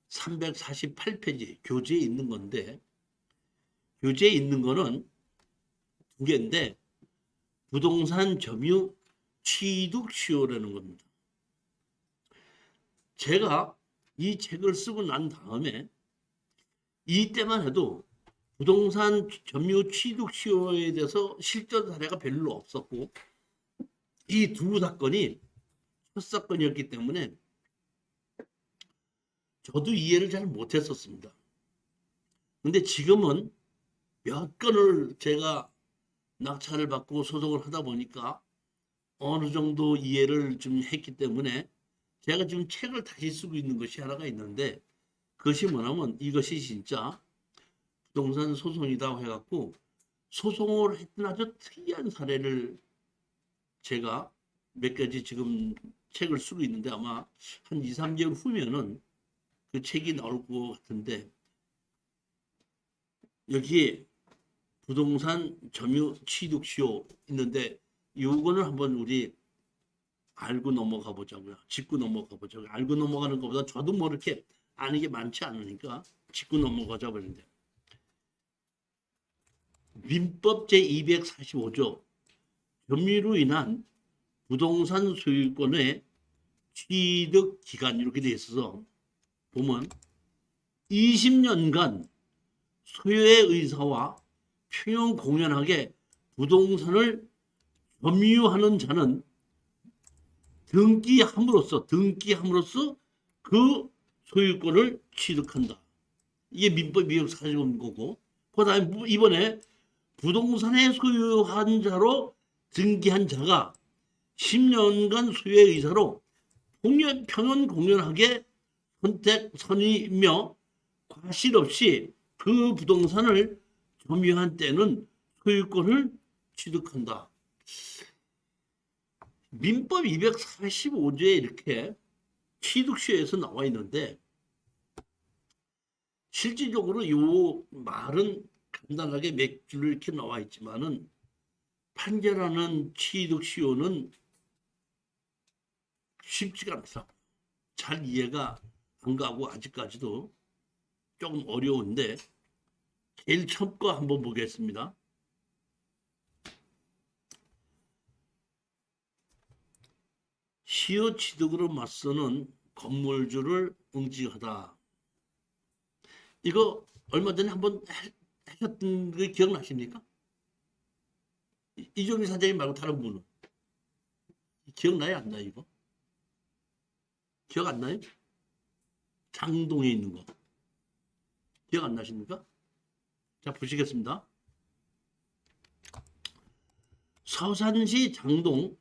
Speaker 1: 348페이지 교재에 있는 건데 교재에 있는 거는 두 개인데 부동산 점유 취득 시효라는 겁니다. 제가 이 책을 쓰고 난 다음에 이때만 해도 부동산 점유 취득 시효에 대해서 실전 사례가 별로 없었고 이 두 사건이 첫 사건이었기 때문에 저도 이해를 잘 못했었습니다. 근데 지금은 몇 건을 제가 낙찰을 받고 소송을 하다 보니까 어느 정도 이해를 좀 했기 때문에 제가 지금 책을 다시 쓰고 있는 것이 하나가 있는데, 그것이 뭐냐면 이것이 진짜 부동산 소송이다 해갖고 소송을 했던 아주 특이한 사례를 제가 몇 가지 지금 책을 쓰고 있는데, 아마 한 2, 3개월 후면은 그 책이 나올 것 같은데, 여기에 부동산 점유 취득시효 있는데 요거는 한번 우리 알고 넘어가 보자고요. 짚고 넘어가 보자고요. 알고 넘어가는 것보다 저도 뭐 이렇게 아는 게 많지 않으니까 짚고 넘어가자 그러는데, 민법 제245조 점유로 인한 부동산 소유권의 취득 기간 이렇게 돼 있어서 보면 20년간 소유의 의사와 평형 공연하게 부동산을 점유하는 자는 등기함으로써 그 소유권을 취득한다. 이게 민법 245인 거고, 그 다음에 이번에 부동산의 소유한 자로 등기한 자가 10년간 소유의 의사로 평형 공연하게 선임며 과실 없이 그 부동산을 점유한 때는 소유권을 취득한다. 민법 245조에 이렇게 취득시효에서 나와 있는데, 실질적으로 요 말은 간단하게 몇 줄로 이렇게 나와 있지만은 판결하는 취득시효는 쉽지가 않다. 잘 이해가 안 가고 아직까지도 조금 어려운데, 제일 첫 거 한번 보겠습니다. 시효 취득으로 맞서는 건물주를 응징하다. 이거 얼마 전에 한번 하셨던 거 기억나십니까? 이종희 사장님 말고 다른 분은 기억나요? 안 나요? 이거 기억 안 나요? 장동에 있는 거 기억 안 나십니까? 자, 보시겠습니다. 서산시 장동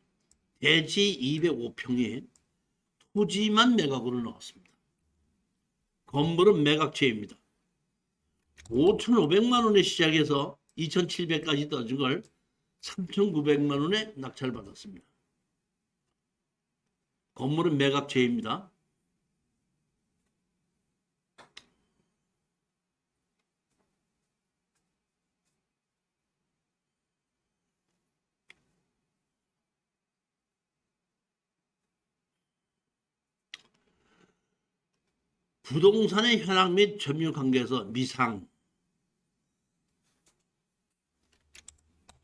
Speaker 1: 대지 205평에 토지만 매각으로 나왔습니다. 건물은 매각죄입니다. 5,500만 원에 시작해서 2,700까지 떠진 걸 3,900만 원에 낙찰받았습니다. 건물은 매각죄입니다. 부동산의 현황 및 점유 관계에서 미상,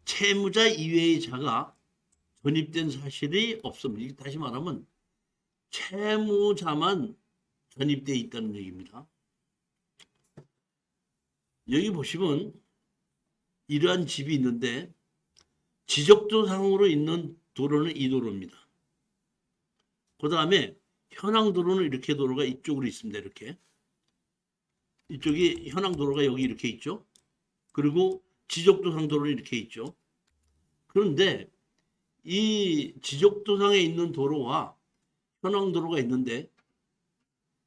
Speaker 1: 채무자 이외의 자가 전입된 사실이 없습니다. 다시 말하면 채무자만 전입되어 있다는 얘기입니다. 여기 보시면 이러한 집이 있는데 지적도상으로 있는 도로는 이 도로입니다. 그 다음에 현황 도로는 이렇게 도로가 이쪽으로 있습니다. 이렇게. 이쪽이 현황 도로가 여기 이렇게 있죠. 그리고 지적도상 도로는 이렇게 있죠. 그런데 이 지적도상에 있는 도로와 현황 도로가 있는데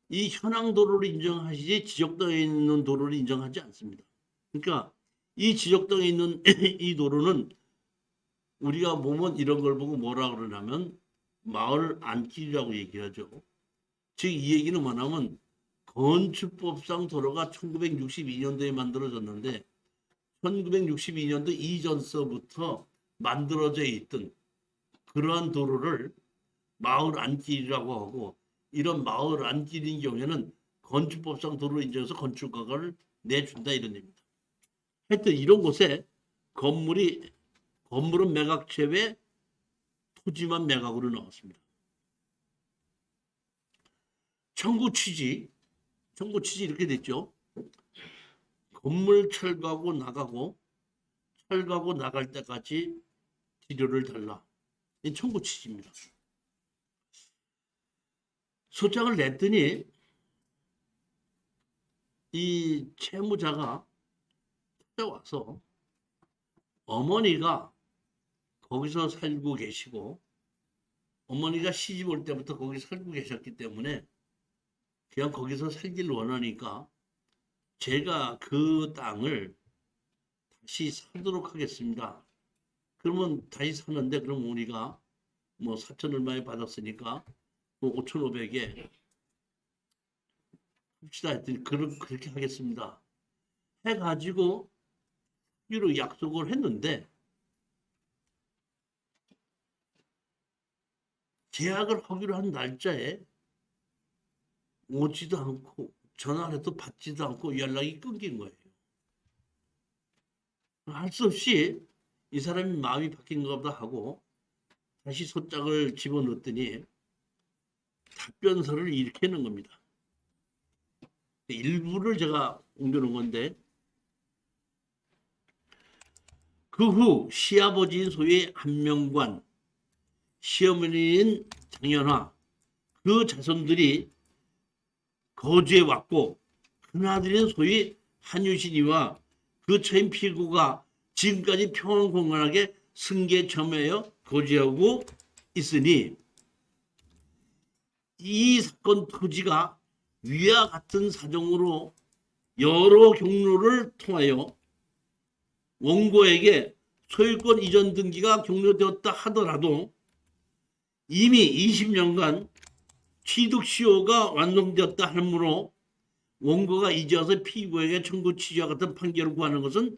Speaker 1: 이 현황 도로를 인정하시지 지적도에 있는 도로를 인정하지 않습니다. 그러니까 이 지적도에 있는 이 도로는 우리가 보면 이런 걸 보고 뭐라 그러냐면 마을 안길이라고 얘기하죠. 즉 이 얘기는 뭐냐면 건축법상 도로가 1962년도에 만들어졌는데 1962년도 이전서부터 만들어져 있던 그러한 도로를 마을 안길이라고 하고, 이런 마을 안길인 경우에는 건축법상 도로 인정해서 건축허가를 내준다 이런 얘기입니다. 하여튼 이런 곳에 건물은 매각채 토지만 매각으로 나왔습니다. 청구 취지 이렇게 됐죠. 건물 철거하고 나갈 때까지 필요를 달라. 이 청구 취지입니다. 소장을 냈더니 이 채무자가 찾아와서 어머니가 거기서 살고 계시고 어머니가 시집 올 때부터 거기 살고 계셨기 때문에 그냥 거기서 살길 원하니까 제가 그 땅을 다시 사도록 하겠습니다. 그러면 다시 사는데 그럼 우리가 뭐 4천 얼마에 받았으니까 뭐 5,500에 합시다 했더니 그렇게 하겠습니다. 해가지고 하기로 약속을 했는데 계약을 하기로 한 날짜에 오지도 않고 전화를 해도 받지도 않고 연락이 끊긴 거예요. 할 수 없이 이 사람이 마음이 바뀐가 보다 하고 다시 소장을 집어넣었더니 답변서를 이렇게 넣은 겁니다. 일부를 제가 옮겨놓은 건데 그 후 시아버지인 소위 한명관, 시어머니인 장연화 그 자손들이 거주해 왔고 큰아들인 소위 한유신이와 그 처인 피고가 지금까지 평안공활하게 승계점하여 거주하고 있으니 이 사건 토지가 위와 같은 사정으로 여러 경로를 통하여 원고에게 소유권 이전 등기가 종료되었다 하더라도 이미 20년간 취득시효가 완성되었다 하므로 원고가 이제 와서 피고에게 청구 취지와 같은 판결을 구하는 것은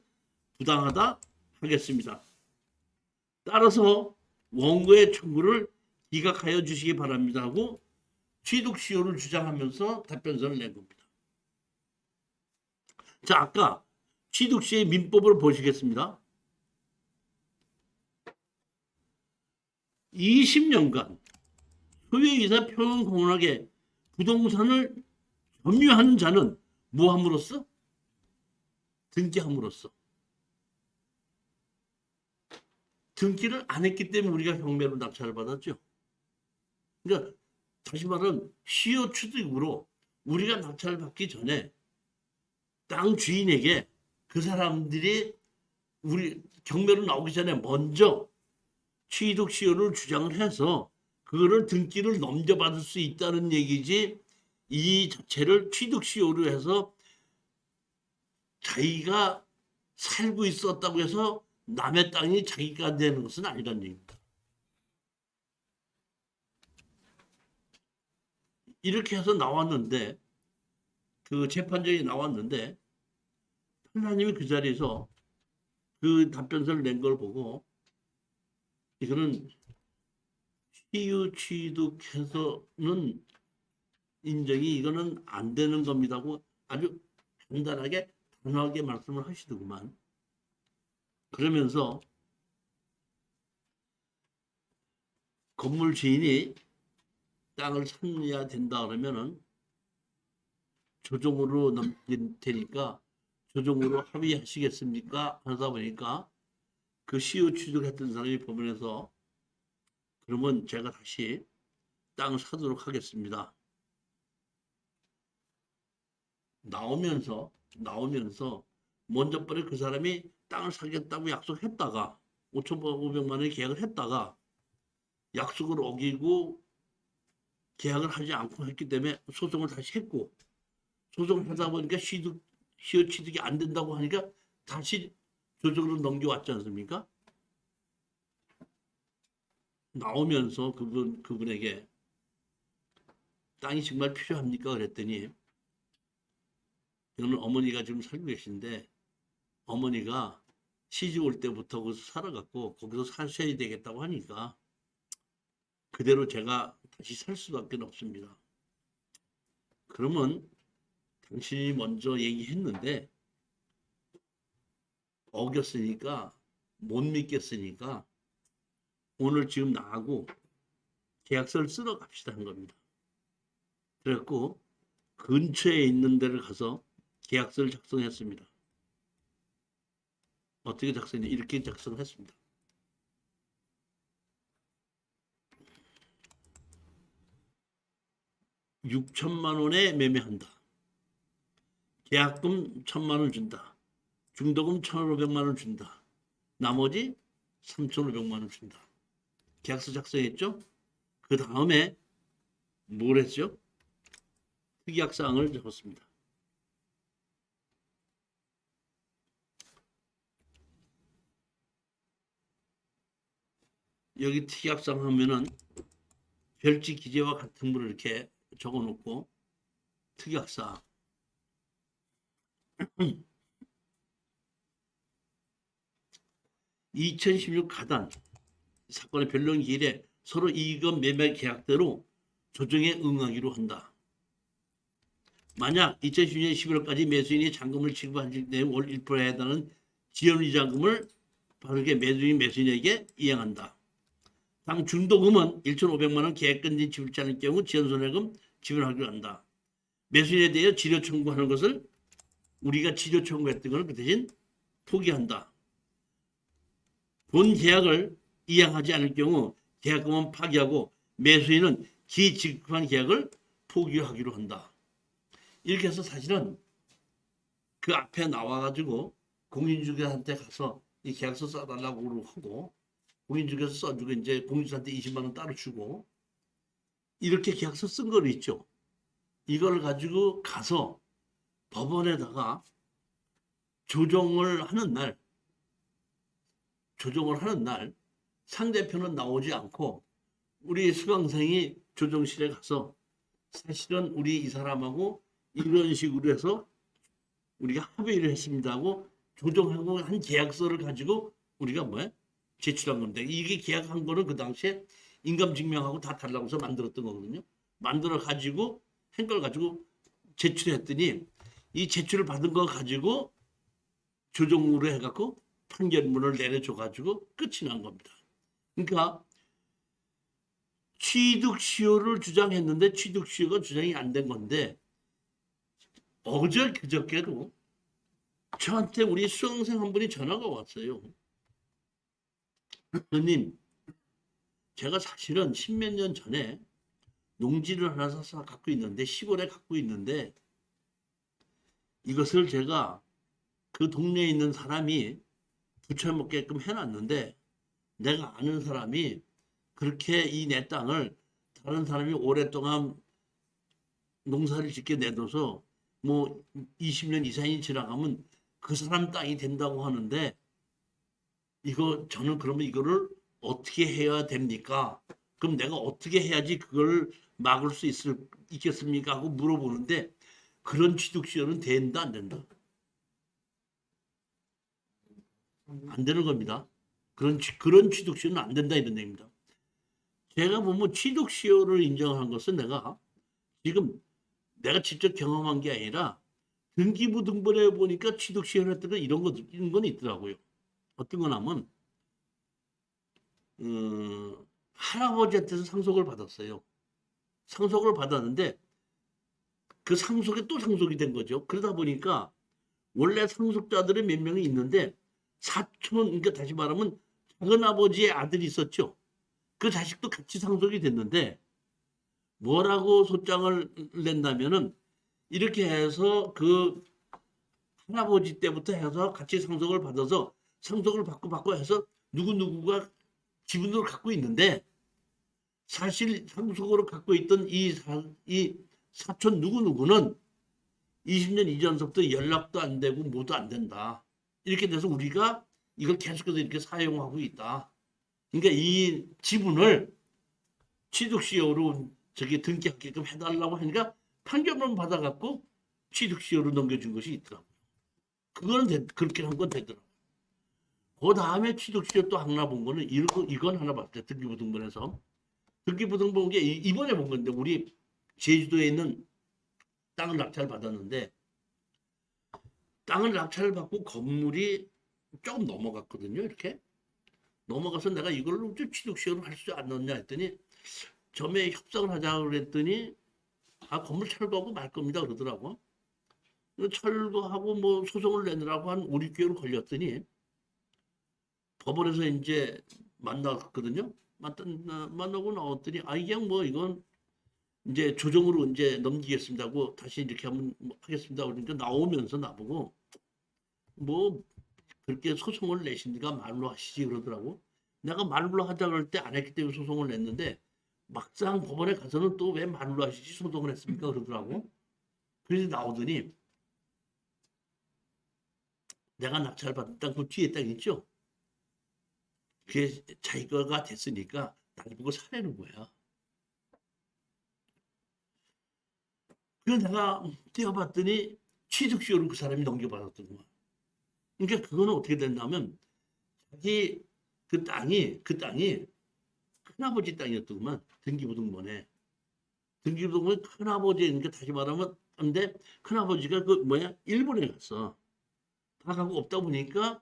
Speaker 1: 부당하다 하겠습니다. 따라서 원고의 청구를 기각하여 주시기 바랍니다 하고 취득시효를 주장하면서 답변서를 낸 겁니다. 자, 아까 취득시효의 민법을 보시겠습니다. 20년간 소유이사 평안공헌하게 부동산을 점유하는 자는 뭐함으로써? 등기함으로써. 등기를 안 했기 때문에 우리가 경매로 낙찰을 받았죠. 그러니까 다시 말하면 시효 취득으로 우리가 낙찰을 받기 전에 땅 주인에게 그 사람들이 우리 경매로 나오기 전에 먼저 취득 시효를 주장을 해서 그거를 등기를 넘겨받을 수 있다는 얘기지 이 자체를 취득 시효로 해서 자기가 살고 있었다고 해서 남의 땅이 자기가 되는 것은 아니란 얘기입니다. 이렇게 해서 나왔는데 그 재판정이 나왔는데 판사님이 그 자리에서 그 답변서를 낸 걸 보고 이거는 시효 취득해서는 인정이 이거는 안 되는 겁니다고 아주 간단하게 단호하게 말씀을 하시더구만. 그러면서 건물 주인이 땅을 샀어야 된다 그러면은 조정으로 넘길 테니까 조정으로 합의하시겠습니까? 하다 보니까 그 시효 취득했던 사람이 법원에서 그러면 제가 다시 땅을 사도록 하겠습니다. 나오면서 먼저 번에 그 사람이 땅을 사겠다고 약속했다가 5,500만 원에 계약을 했다가 약속을 어기고 계약을 하지 않고 했기 때문에 소송을 다시 했고 소송을 하다 보니까 시효 취득이 안 된다고 하니까 다시 조정으로 넘겨왔지 않습니까? 나오면서 그분에게 땅이 정말 필요합니까? 그랬더니 저는 어머니가 지금 살고 계신데 어머니가 시집 올 때부터 거기서 살아갔고 거기서 사셔야 되겠다고 하니까 그대로 제가 다시 살 수밖에 없습니다. 그러면 당신이 먼저 얘기했는데 어겼으니까 못 믿겠으니까 오늘 지금 나하고 계약서를 쓰러 갑시다 한 겁니다. 그래갖고 근처에 있는 데를 가서 계약서를 작성했습니다. 어떻게 작성했냐? 이렇게 작성했습니다. (6천만 원에 매매한다. 계약금 1,000만 원 준다. 중도금 1,500만 원 준다. 나머지 3,500만 원 준다. 계약서 작성했죠? 그 다음에 뭘 했죠? 특약사항을 적었습니다. 여기 특약사항 하면은 별지 기재와 같은 거를 이렇게 적어 놓고 특약사항 2016 가단 사건의 변론 기일에 서로 이익금 매매 계약대로 조정에 응하기로 한다. 만약 2016년 11월까지 매수인이 잔금을 지급한 내용 월 1%에 해당하는 지연이자금을 바르게 매수인에게 이행한다. 당 중도금은 1,500만 원 계획금지 지불치 않을 경우 지연손해금 지불하기로 한다. 매수인에 대해 지료 청구하는 것을 우리가 지료 청구했던 것을 그 대신 포기한다. 본 계약을 이행하지 않을 경우 계약금은 파기하고 매수인은 기지급한 계약을 포기하기로 한다. 이렇게 해서 사실은 그 앞에 나와가지고 공인중개사한테 가서 이 계약서 써달라고 하고 공인중개사 써주고 이제 공인중개사한테 20만 원 따로 주고 이렇게 계약서 쓴 걸 있죠. 이걸 가지고 가서 법원에다가 조정을 하는 날 상대편은 나오지 않고 우리 수강생이 조정실에 가서 사실은 우리 이 사람하고 이런 식으로 해서 우리가 합의를 했습니다 하고 조정하고 한 계약서를 가지고 우리가 제출한 건데 이게 계약한 거는 그 당시에 인감증명하고 다 달라고 해서 만들었던 거거든요. 만들어 가지고 한 걸 가지고 제출했더니 이 제출을 받은 거 가지고 조정으로 해갖고 판결문을 내려줘가지고 끝이 난 겁니다. 그러니까 취득시효를 주장했는데 취득시효가 주장이 안 된 건데 어제 그저께도 저한테 우리 수강생 한 분이 전화가 왔어요. 선생님, 제가 사실은 십몇 년 전에 농지를 하나 사서 갖고 있는데 시골에 갖고 있는데 이것을 제가 그 동네에 있는 사람이 부쳐먹게끔 해놨는데 내가 아는 사람이 그렇게 이 내 땅을 다른 사람이 오랫동안 농사를 짓게 내둬서 뭐 20년 이상이 지나가면 그 사람 땅이 된다고 하는데 저는 그러면 이거를 어떻게 해야 됩니까? 그럼 내가 어떻게 해야지 그걸 막을 수 있겠습니까? 하고 물어보는데 그런 취득시효는 된다 안 된다? 안 되는 겁니다. 그런 취득시효는 안 된다 이런 얘기입니다. 제가 보면 취득시효를 인정한 것은 지금 내가 직접 경험한 게 아니라 등기부 등본에 보니까 취득시효를 했던 이런 건 있더라고요. 어떤 거냐면 할아버지한테서 상속을 받았어요. 상속을 받았는데 그 상속에 또 상속이 된 거죠. 그러다 보니까 원래 상속자들이 몇 명이 있는데 사촌, 그러니까 다시 말하면 작은아버지의 아들이 있었죠. 그 자식도 같이 상속이 됐는데 뭐라고 소장을 냈냐면은 이렇게 해서 그 할아버지 때부터 해서 같이 상속을 받아서 상속을 받고 해서 누구누구가 지분을 갖고 있는데 사실 상속으로 갖고 있던 이 사촌 누구누구는 20년 이전서부터 연락도 안 되고 뭐도 안 된다. 이렇게 돼서 우리가 이걸 계속해서 이렇게 사용하고 있다. 그러니까 이 지분을 취득시효로 등기하게끔 해달라고 하니까 판결문 받아갖고 취득시효로 넘겨준 것이 있더라고요. 그거는 그렇게 한 건 되더라고요. 그 다음에 취득시효 또 하나 본 거는 이건 하나 봤어요. 등기부등본에서. 등기부등본 게 이번에 본 건데 우리 제주도에 있는 땅을 낙찰 받았는데 땅을 낙찰을 받고 건물이 조금 넘어갔거든요. 이렇게 넘어가서 내가 이걸로 취득시효를 할 수 않느냐 했더니 점에 협상을 하자고 그랬더니 건물 철거하고 말 겁니다 그러더라고. 철거하고 뭐 소송을 내느라고 한 5, 6개월 걸렸더니 법원에서 이제 만났거든요. 만나고 나왔더니 그냥 뭐 이건 이제 조정으로 이제 넘기겠습니다 하고 다시 이렇게 한번 하겠습니다 그러니까 나오면서 나보고 뭐 그렇게 소송을 내시니까 말로 하시지 그러더라고. 내가 말로 하자 그럴 때 안 했기 때문에 소송을 냈는데 막상 법원에 가서는 또 왜 말로 하시지 소송을 했습니까? 그러더라고. 그래서 나오더니 내가 낙찰 받은 땅 그 뒤에 땅 있죠? 그게 자기 거가 됐으니까 나를 보고 사려는 거야. 그래서 내가 떼어봤더니 취득시효를 그 사람이 넘겨받았더구만. 그러니까 그거는 어떻게 된다면 자기 그 땅이 큰아버지 땅이었더구만. 등기부등본에. 등기부등본에 큰아버지, 그러니까 다시 말하면, 근데 큰아버지가 그 뭐야? 일본에 갔어. 다 가고 없다 보니까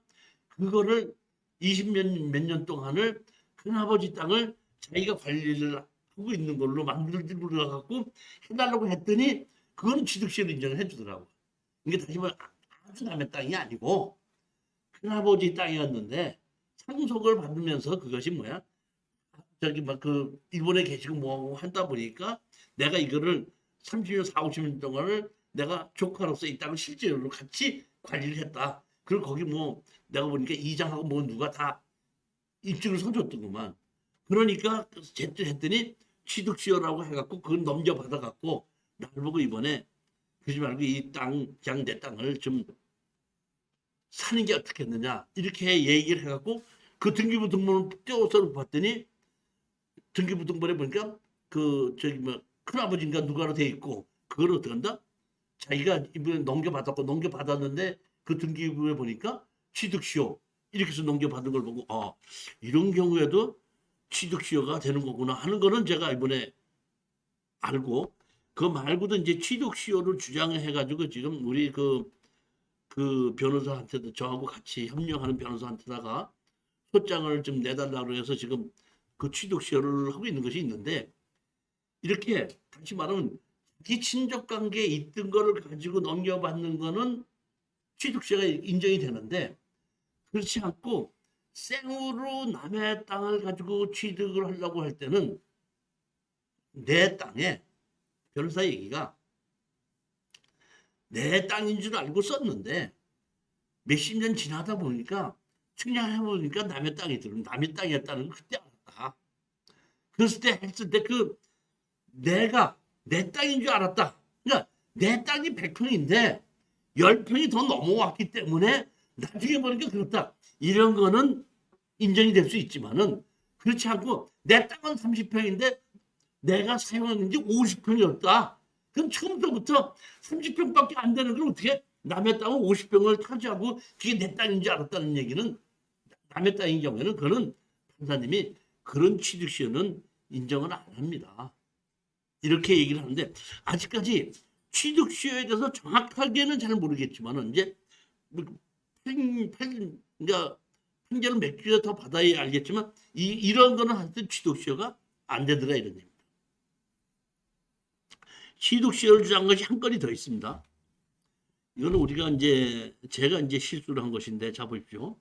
Speaker 1: 그거를 20몇 년 동안을 큰아버지 땅을 자기가 관리를 하고 있는 걸로 만들고 갖고 해달라고 했더니 그거는 취득세로 인정을 해주더라고. 이게 다시 말해 아주 남의 땅이 아니고 큰아버지 땅이었는데 상속을 받으면서 그것이 뭐야? 저기 막 그 일본에 계시고 뭐하고 한다 보니까 내가 이거를 30년, 4, 50년 동안을 내가 조카로서 이 땅을 실제로 같이 관리를 했다. 그리고 거기 뭐 내가 보니까 이장하고 뭐 누가 다 입증을 서줬더구만. 그러니까 했더니 취득시효라고 해갖고 그걸 넘겨받아갖고 나를 보고 이번에 그러지 말고 이 땅, 그냥 내 땅을 좀 사는 게 어떻겠느냐 이렇게 얘기를 해갖고 그 등기부 등본을 떼어서 봤더니 등기부 등본에 보니까 그 저기 뭐 큰아버지인가 누가로 돼 있고 그걸 어떻게 한다? 자기가 이번에 넘겨받았는데 그 등기부에 보니까 취득시효 이렇게 해서 넘겨받은 걸 보고 아 이런 경우에도 취득시효가 되는 거구나 하는 거는 제가 이번에 알고 그 말고도 이제 취득시효를 주장해 가지고 지금 우리 그 변호사한테도 저하고 같이 협력하는 변호사한테다가 소장을 좀 내달라고 해서 지금 그 취득시효를 하고 있는 것이 있는데 이렇게 다시 말하면 이 친족 관계에 있던 거를 가지고 넘겨받는 거는 취득세가 인정이 되는데 그렇지 않고 생으로 남의 땅을 가지고 취득을 하려고 할 때는 내 땅에 변호사 얘기가 내 땅인 줄 알고 썼는데 몇십 년 지나다 보니까 측량해 보니까 남의 땅이 들은 남의 땅이었다는 걸 그때 알았다. 그랬을 때 했을 때 그 내가 내 땅인 줄 알았다. 그러니까 내 땅이 100평인데 10평이 더 넘어왔기 때문에 나중에 보니까 그렇다. 이런 거는 인정이 될 수 있지만은 그렇지 않고 내 땅은 30평인데 내가 사용하는 게 50평이었다. 그럼 처음부터 30평밖에 안 되는 걸 어떻게 남의 땅은 50평을 차지하고 그게 내 땅인 줄 알았다는 얘기는 남의 땅인 경우에는 그거는 판사님이 그런 취득시효는 인정을 안 합니다. 이렇게 얘기를 하는데 아직까지 취득시효에 대해서 정확하게는 잘 모르겠지만은 이제 그러니까 판결을 몇 개를 더 받아야 알겠지만 이런 거는 하여튼 취득시효가 안 되더라 이런 얘기입니다. 취득시효를 주장한 것이 한 건이 더 있습니다. 이거는 우리가 이제 제가 이제 실수를 한 것인데 자 보십시오.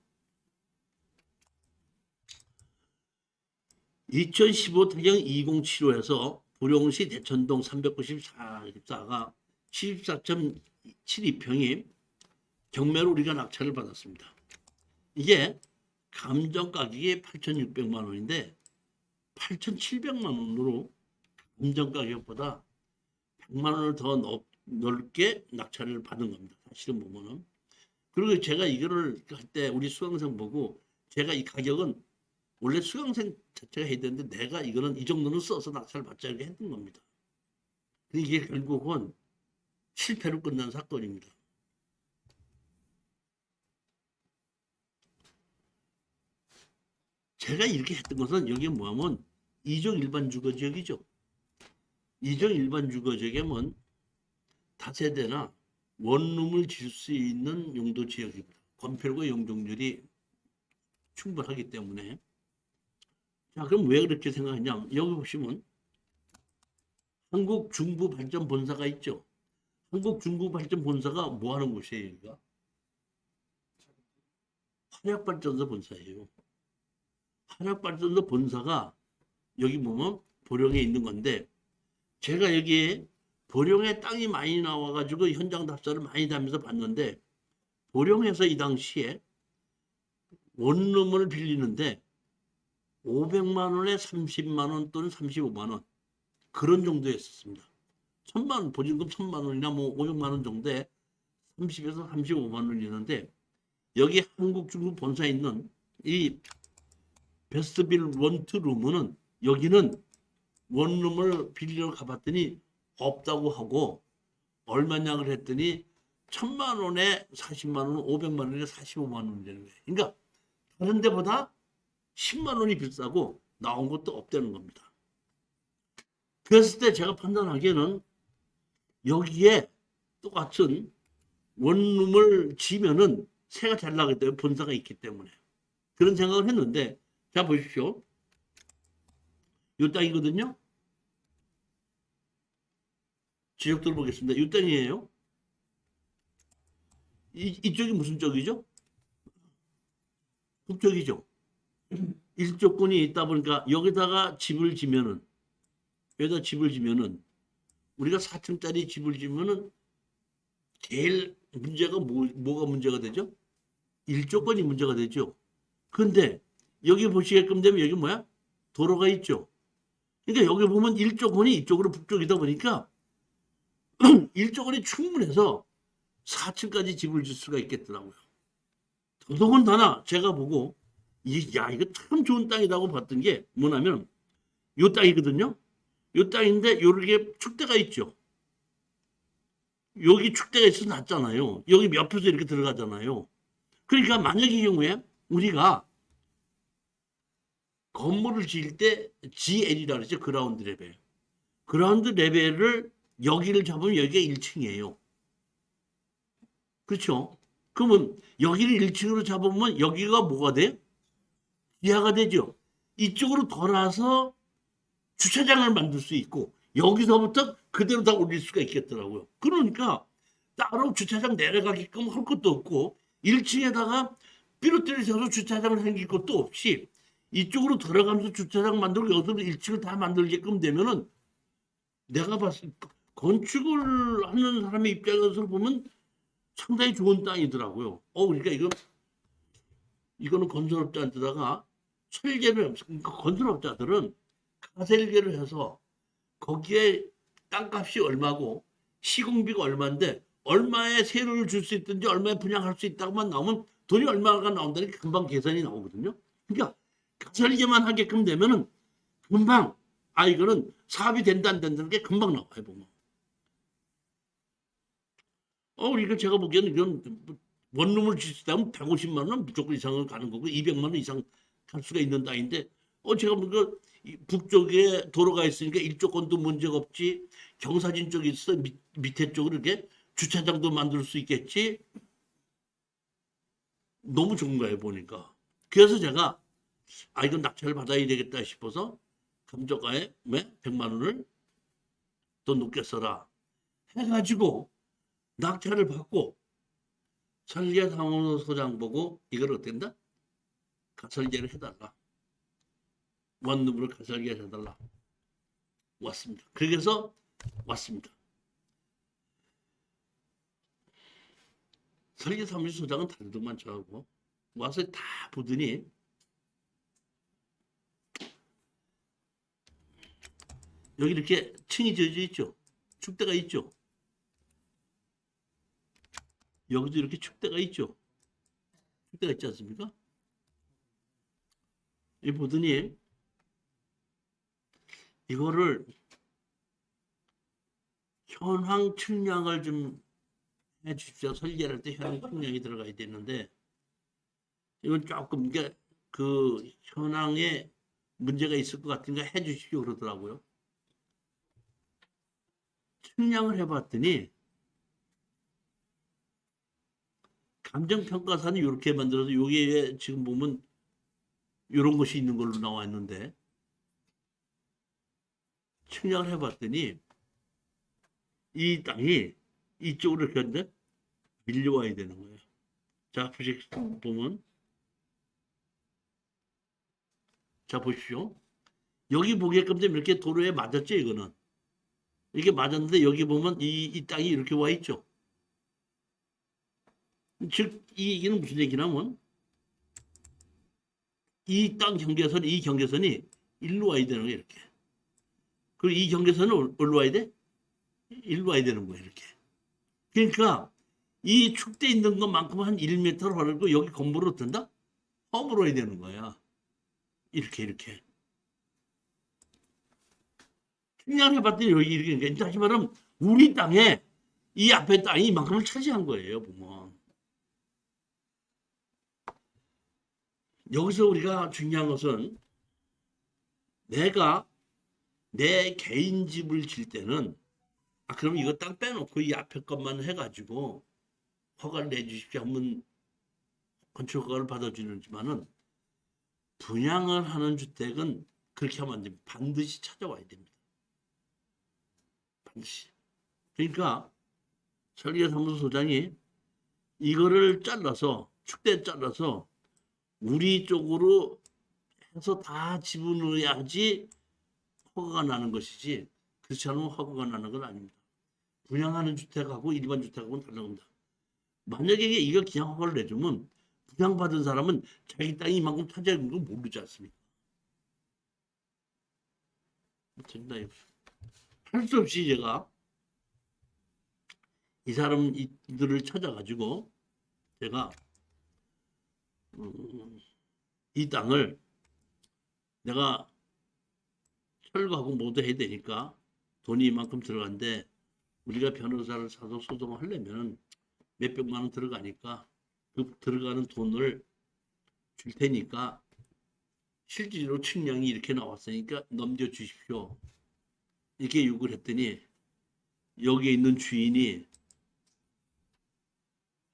Speaker 1: 2015 타경 2075에서 부룡시 대천동 394가 74.72평이 경매로 우리가 낙찰을 받았습니다. 이게 감정 가격이 8,600만 원인데 8,700만 원으로 감정 가격보다 100만 원을 더 넓게 낙찰을 받은 겁니다. 사실은 보면은. 그리고 제가 이거를 할 때 우리 수강생 보고 제가 이 가격은 원래 수강생 자체가 해야 되는데 내가 이거는 이 정도는 써서 낙찰을 받자 이렇게 했던 겁니다. 이게 결국은 실패로 끝난 사건입니다. 제가 이렇게 했던 것은 여기 뭐하면 2종 일반 주거지역이죠. 2종 일반 주거지역이면 다세대나 원룸을 지을 수 있는 용도 지역입니다. 건폐율과 용적률이 충분하기 때문에. 자, 그럼 왜 그렇게 생각하냐? 여기 보시면 한국중부발전본사가 있죠. 한국중부발전본사가 뭐 하는 곳이에요, 여기가? 화력발전소 본사예요. 화력발전소 본사가 여기 보면 보령에 있는 건데 제가 여기에 보령에 땅이 많이 나와가지고 현장 답사를 많이 다니면서 봤는데 보령에서 이 당시에 원룸을 빌리는데 500만 원에 30만 원 또는 35만 원 그런 정도였었습니다. 1000만 원, 보증금 1000만 원이나 뭐 500만 원 정도에 30에서 35만 원이었는데 여기 한국 중국 본사에 있는 이 베스트빌 원투룸은 여기는 원룸을 빌리러 가봤더니 없다고 하고 얼마냐 그랬더니 1000만 원에 40만 원, 500만 원에 45만 원이 되는 거예요. 그러니까 다른 데보다 10만 원이 비싸고 나온 것도 없다는 겁니다. 그랬을 때 제가 판단하기에는 여기에 똑같은 원룸을 지면은 새가 잘 나기 때문에 본사가 있기 때문에 그런 생각을 했는데 자 보십시오. 이 땅이거든요. 지적 들어보겠습니다. 이 땅이에요. 이쪽이 무슨 쪽이죠? 북쪽이죠. 일조권이 있다 보니까 여기다가 집을 지면은 여기다 집을 지면은 우리가 4층짜리 집을 지면은 제일 문제가 뭐가 문제가 되죠? 일조권이 문제가 되죠. 근데 여기 보시게끔 되면 여기 뭐야? 도로가 있죠. 그러니까 여기 보면 일조권이 이쪽으로 북쪽이다 보니까 일조권이 충분해서 4층까지 집을 질 수가 있겠더라고요. 더더군다나 제가 보고 야 이거 참 좋은 땅이라고 봤던 게 뭐냐면 요 땅이거든요. 요 땅인데 요렇게 축대가 있죠. 여기 축대가 있어서 낮잖아요. 여기 옆에서 이렇게 들어가잖아요. 그러니까 만약의 경우에 우리가 건물을 지을 때 GL이라고 그러죠. 그라운드 레벨. 그라운드 레벨을 여기를 잡으면 여기가 1층이에요. 그렇죠? 그러면 여기를 1층으로 잡으면 여기가 뭐가 돼? 지하가 되죠. 이쪽으로 돌아서 주차장을 만들 수 있고 여기서부터 그대로 다 올릴 수가 있겠더라고요. 그러니까 따로 주차장 내려가게끔 할 것도 없고 1층에다가 삐뚤어져서 주차장을 생길 것도 없이 이쪽으로 들어가면서 주차장 만들고 여기서 1층을 다 만들게끔 되면은 내가 봤을 때 건축을 하는 사람의 입장에서 보면 상당히 좋은 땅이더라고요. 그러니까 이거는 건설업자한테다가 설계를 그러니까 건설업자들은 가설계를 해서 거기에 땅값이 얼마고 시공비가 얼마인데 얼마의 세율을 줄 수 있든지 얼마에 분양할 수 있다고만 나오면 돈이 얼마가 나온다는 게 금방 계산이 나오거든요. 그러니까 가설계만 하게끔 되면은 금방 이거는 사업이 된다 안 된다는 게 금방 나와요 보면. 이거 제가 보기에는 이건 원룸을 질 수 있다면 150만 원 무조건 이상을 가는 거고 200만 원 이상 갈 수가 있는 땅인데 제가 보니까 북쪽에 도로가 있으니까 일조권도 문제가 없지. 경사진 쪽에 있어 밑에 쪽으로 이렇게 주차장도 만들 수 있겠지. 너무 좋은 거예요 보니까. 그래서 제가 이건 낙찰을 받아야 되겠다 싶어서 감정가에 100만 원을 더 높게 써라 해가지고 낙찰을 받고 설계사무소장 보고 이걸 어떻게 한다? 가설계를 해달라. 원룸으로 가설계를 해달라. 왔습니다. 그래서 왔습니다. 설계사무소장은 다른 데만 저하고 와서 다 보더니 여기 이렇게 층이 지어져 있죠. 축대가 있죠. 여기도 이렇게 축대가 있죠. 축대가 있지 않습니까? 이 보더니 이거를 현황 측량을 좀 해주십시오. 설계할 때 현황 측량이 들어가야 되는데 이건 조금 그 현황에 문제가 있을 것 같으니까 해주십시오 그러더라고요. 측량을 해봤더니 감정평가사는 이렇게 만들어서 여기에 지금 보면 이런 것이 있는 걸로 나와 있는데 측량을 해봤더니 이 땅이 이쪽으로 이렇게 하는데 밀려와야 되는 거예요. 자, 보면 자 보십시오. 여기 보게끔 되면 이렇게 도로에 맞았죠 이거는. 이게 맞았는데 여기 보면 이 땅이 이렇게 와 있죠. 즉 이 얘기는 무슨 얘기냐면 이 땅 경계선, 이 경계선이 일로 와야 되는 거야, 이렇게. 그리고 이 경계선은 어디로 와야 돼? 일로 와야 되는 거야, 이렇게. 그러니까 이 축대 있는 것만큼 한 1m를 흐르고 여기 건물로 든다? 허물어 와야 되는 거야. 이렇게, 이렇게. 측량해봤더니 여기 이렇게. 그러니까 다시 말하면 우리 땅에 이 앞에 땅이 이만큼을 차지한 거예요, 보면. 여기서 우리가 중요한 것은 내가 내 개인 집을 질 때는 그럼 이거 땅 빼놓고 이 앞에 것만 해가지고 허가를 내주십시오 하면 건축 허가를 받아주지만은 분양을 하는 주택은 그렇게 하면 안 됩니다. 반드시 찾아와야 됩니다. 반드시. 그러니까 설계사무소 소장이 이거를 잘라서 축대 잘라서 우리 쪽으로 해서 다 집어넣어야지 허가가 나는 것이지 그렇지 않으면 허가가 나는 건 아닙니다. 분양하는 주택하고 일반 주택하고는 다른 겁니다. 만약에 이거 그냥 허가를 내주면 분양받은 사람은 자기 땅이 이만큼 차지하는 걸 모르지 않습니까? 할 수 없이 제가 이 사람 이들을 찾아가지고 제가 이 땅을 내가 철거하고 모두 해야 되니까 돈이 이만큼 들어간데 우리가 변호사를 사서 소송을 하려면 몇백만 원 들어가니까 그 들어가는 돈을 줄 테니까 실질로 측량이 이렇게 나왔으니까 넘겨주십시오. 이렇게 요구를 했더니 여기에 있는 주인이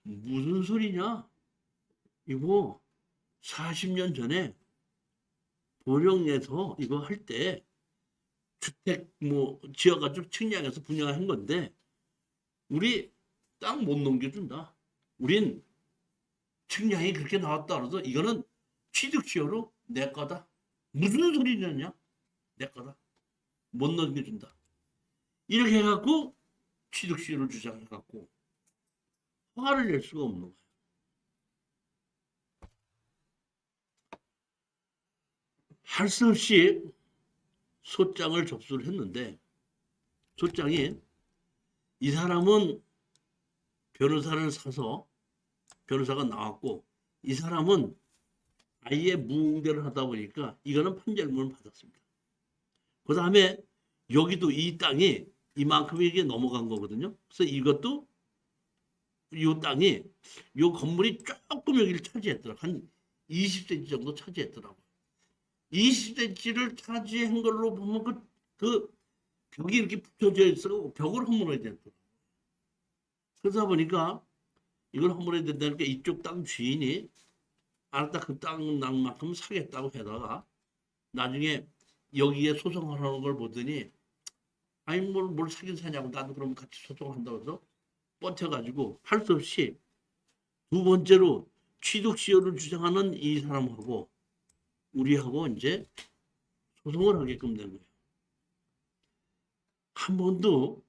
Speaker 1: 무슨 소리냐? 이거 40년 전에 보령에서 이거 할 때 주택 뭐 지어가지고 측량해서 분양한 건데 우리 땅 못 넘겨준다. 우린 측량이 그렇게 나왔다 그래서 이거는 취득시효로 내 거다. 무슨 소리냐냐? 내 거다. 못 넘겨준다. 이렇게 해갖고 취득시효를 주장해갖고 화를 낼 수가 없는 거예요. 할 수 없이 소장을 접수를 했는데 소장이 이 사람은 변호사를 사서 변호사가 나왔고 이 사람은 아예 무응대를 하다 보니까 이거는 판결문을 받았습니다. 그 다음에 여기도 이 땅이 이만큼 이게 넘어간 거거든요. 그래서 이것도 이 땅이 이 건물이 조금 여기를 차지했더라고. 한 20cm 정도 차지했더라고. 20cm를 차지한 걸로 보면 그 벽이 이렇게 붙여져 있어 벽을 허물어야 되더라고. 그러다 보니까 이걸 허물어야 된다니까 이쪽 땅 주인이 알았다 그 땅만큼 사겠다고 해다가 나중에 여기에 소송을 하는 걸 보더니 아니 뭘 사긴 사냐고 나도 그럼 같이 소송한다고 해서 뻗쳐가지고 할 수 없이 두 번째로 취득시효를 주장하는 이 사람하고 우리하고 이제 소송을 하게끔 된 거예요. 한 번도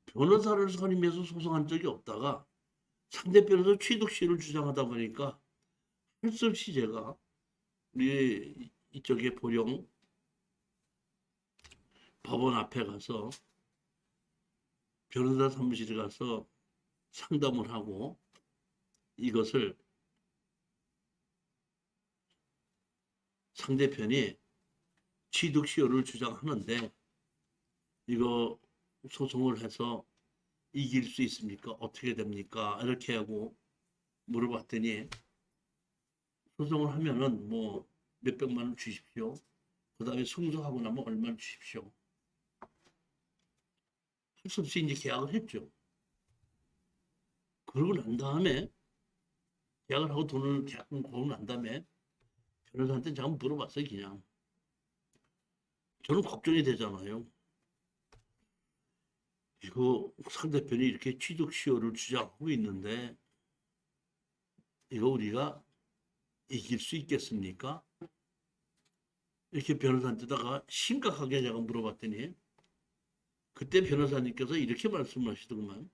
Speaker 1: 변호사를 선임해서 소송한 적이 없다가 상대편에서 취득시효를 주장하다 보니까 할 수 없이 제가 우리 이쪽에 보령 법원 앞에 가서 변호사 사무실에 가서 상담을 하고 이것을 상대편이 취득시효를 주장하는데 이거 소송을 해서 이길 수 있습니까? 어떻게 됩니까? 이렇게 하고 물어봤더니 소송을 하면은 뭐 몇백만 원 주십시오. 그 다음에 승소하고 나면 얼마를 주십시오. 할 수 없이 이제 계약을 했죠. 그러고 난 다음에 계약을 하고 돈을 계약금 거고 난 다음에 변호사한테 잠깐 물어봤어요. 그냥 저는 걱정이 되잖아요. 이거 상대편이 이렇게 취득시효를 주장하고 있는데 이거 우리가 이길 수 있겠습니까? 이렇게 변호사한테다가 심각하게 제가 물어봤더니 그때 변호사님께서 이렇게 말씀하시더구만.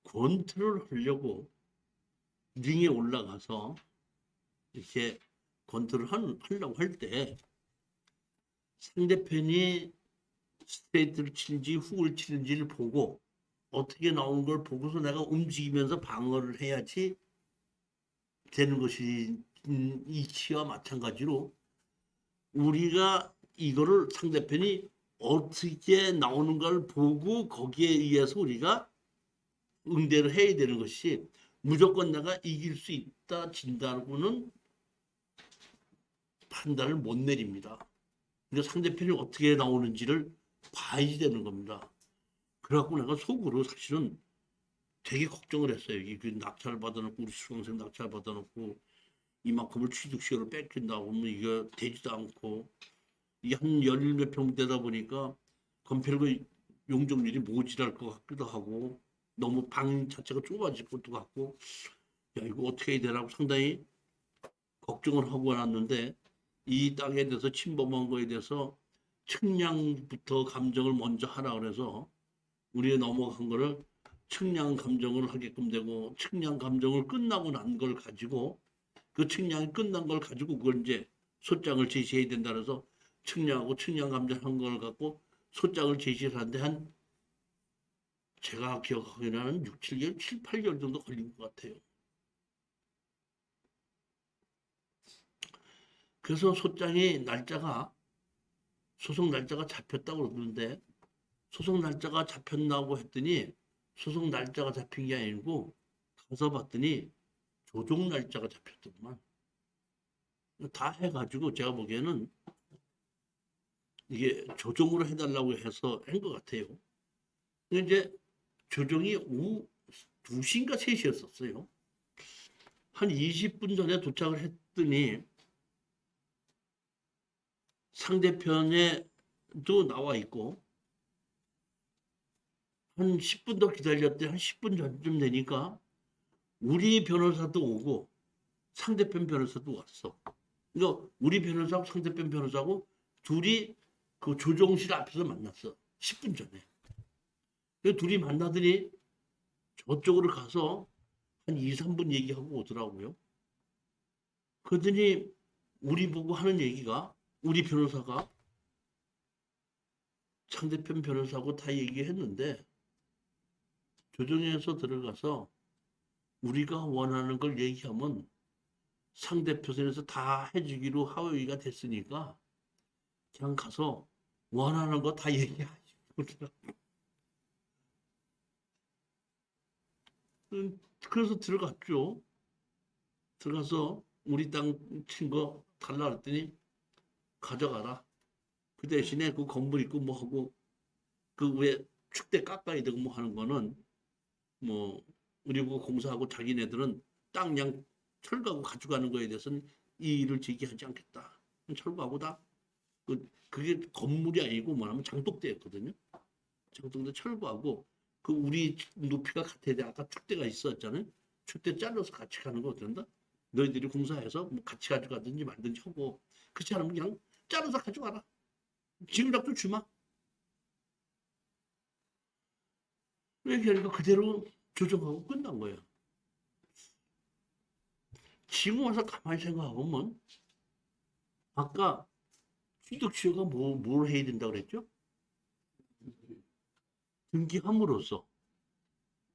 Speaker 1: 권투를 하려고 링에 올라가서 이렇게 권투를 하려고 할 때 상대편이 스트레이트를 치는지 훅을 치는지를 보고 어떻게 나오는 걸 보고서 내가 움직이면서 방어를 해야지 되는 것이 이치와 마찬가지로 우리가 이거를 상대편이 어떻게 나오는 걸 보고 거기에 의해서 우리가 응대를 해야 되는 것이 무조건 내가 이길 수 있다 진다고는 판단을 못 내립니다. 그러니까 상대편이 어떻게 나오는지를 봐야 되는 겁니다. 그래갖고 내가 속으로 사실은 되게 걱정을 했어요. 이게 낙찰 받아놓고 우리 수강생 낙찰 받아놓고 이만큼을 취득시효를 뺏긴다고 하면 이게 되지도 않고 이게 한 열일 몇 평 되다 보니까 건폐율과 용적률이 모자랄 것 같기도 하고 너무 방 자체가 좁아질 것도 같고 야 이거 어떻게 해야 되라고 상당히 걱정을 하고 왔는데 이 땅에 대해서 침범한 거에 대해서 측량부터 감정을 먼저 하라 그래서 우리가 넘어간 거를 측량 감정을 하게끔 되고 측량 감정을 끝나고 난 걸 가지고 그 측량이 끝난 걸 가지고 그걸 이제 소장을 제시해야 된다 그래서 측량하고 측량 감정한 걸 갖고 소장을 제시를 하는데 한 제가 기억하기로는 한 6, 7개월, 7, 8개월 정도 걸린 것 같아요. 그래서 소장이 날짜가 소송 날짜가 잡혔다고 그러는데 소송 날짜가 잡혔나고 했더니 소송 날짜가 잡힌 게 아니고 가서 봤더니 조정 날짜가 잡혔더구만. 다 해가지고 제가 보기에는 이게 조정으로 해달라고 해서 한 것 같아요. 근데 이제 조정이 오후 2시인가 3시였었어요. 한 20분 전에 도착을 했더니 상대편에도 나와 있고 한 10분 더 기다렸더니 한 10분 전쯤 되니까 우리 변호사도 오고 상대편 변호사도 왔어. 그러니까 우리 변호사하고 상대편 변호사하고 둘이 그 조정실 앞에서 만났어. 10분 전에. 그 둘이 만나더니 저쪽으로 가서 한 2, 3분 얘기하고 오더라고요. 그러더니 우리 보고 하는 얘기가 우리 변호사가 상대편 변호사하고 다 얘기했는데 조정에서 들어가서 우리가 원하는 걸 얘기하면 상대편에서 다 해주기로 합의가 됐으니까 그냥 가서 원하는 거 다 얘기하시고 그래서 들어갔죠. 들어가서 우리 땅 친 거 달라 그랬더니 가져가라. 그 대신에 그 건물 있고 뭐 하고 그 왜 축대 깎아야 되고 뭐 하는 거는 뭐 우리 보고 공사하고 자기네들은 땅 철거하고 가져가는 거에 대해서는 이의를 제기하지 않겠다. 철거하고 다 그게 건물이 아니고 뭐냐면 장독대였거든요. 장독대 철거하고 그 우리 높이가 같아야 돼. 아까 축대가 있었잖아요. 축대 잘라서 같이 가는 거 어떤다? 너희들이 공사해서 뭐 같이 가져가든지 말든지 하고 그렇지 않으면 그냥 잘라서 가져가라. 지금이라도 주마. 얘기하니까 그대로 조정하고 끝난 거예요. 지금 와서 가만히 생각해보면 아까 취득시효가 뭘 해야 된다고 그랬죠? 등기함으로써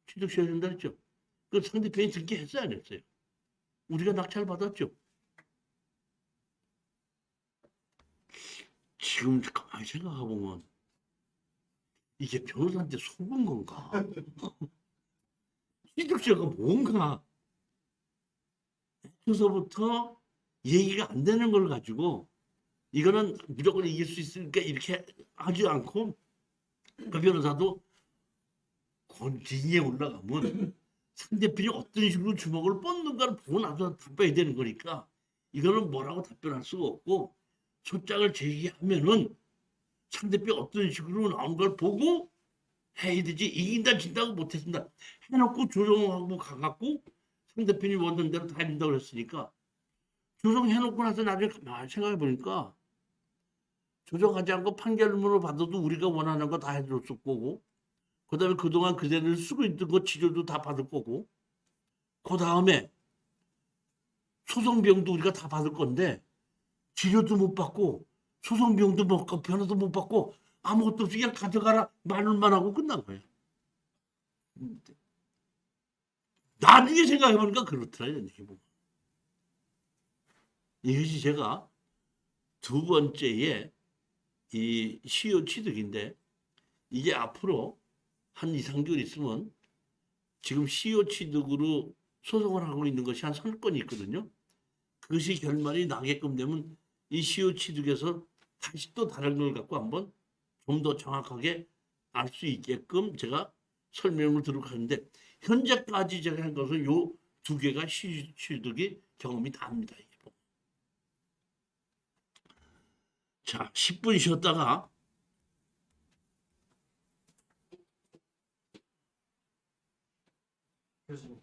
Speaker 1: 취득시효 해야 된다 그랬죠? 그 상대편이 등기했어요 안 했어요? 우리가 낙찰 받았죠? 지금 가만히 생각해보면 이게 변호사한테 속은 건가? 취득시효가 뭔가 그래서부터 얘기가 안 되는 걸 가지고 이거는 무조건 이길 수 있으니까 이렇게 하지 않고 그 변호사도 링에 올라가면 상대편이 어떤 식으로 주먹을 뻗는가를 보고 나서 답변해야 되는 거니까 이거는 뭐라고 답변할 수가 없고 소장을 제기하면은 상대편이 어떤 식으로 나온 걸 보고 해야 되지 이긴다 진다고 못했습니다. 해놓고 조정하고 가갖고 상대편이 원하는 대로 다 해준다고 그랬으니까 조정해놓고 나서 나중에 가만히 생각해보니까 조정하지 않고 판결문을 받아도 우리가 원하는 거 다 해줬을 거고 그 다음에 그동안 그대를 쓰고 있던 거 치료도 다 받을 거고 그 다음에 소송비용도 우리가 다 받을 건데 치료도 못 받고 소송비용도 못 받고 변호도 못 받고 아무것도 없이 그냥 가져가라 말만 하고 끝난 거예요. 나중에 생각해보니까 그렇더라 이런 얘기 보면. 이것이 제가 두 번째의 이 시효 취득인데 이게 앞으로 한 2, 3개월 있으면 지금 시효 취득으로 소송을 하고 있는 것이 한 3건이 있거든요. 그것이 결말이 나게끔 되면 이 시효 취득에서 다시 또 다른 걸 갖고 한번 좀 더 정확하게 알 수 있게끔 제가 설명을 드리도록 하는데 현재까지 제가 한 것은 요 두 개가 시효 취득이 경험이 다릅니다. 자, 10분 쉬었다가
Speaker 2: 교수님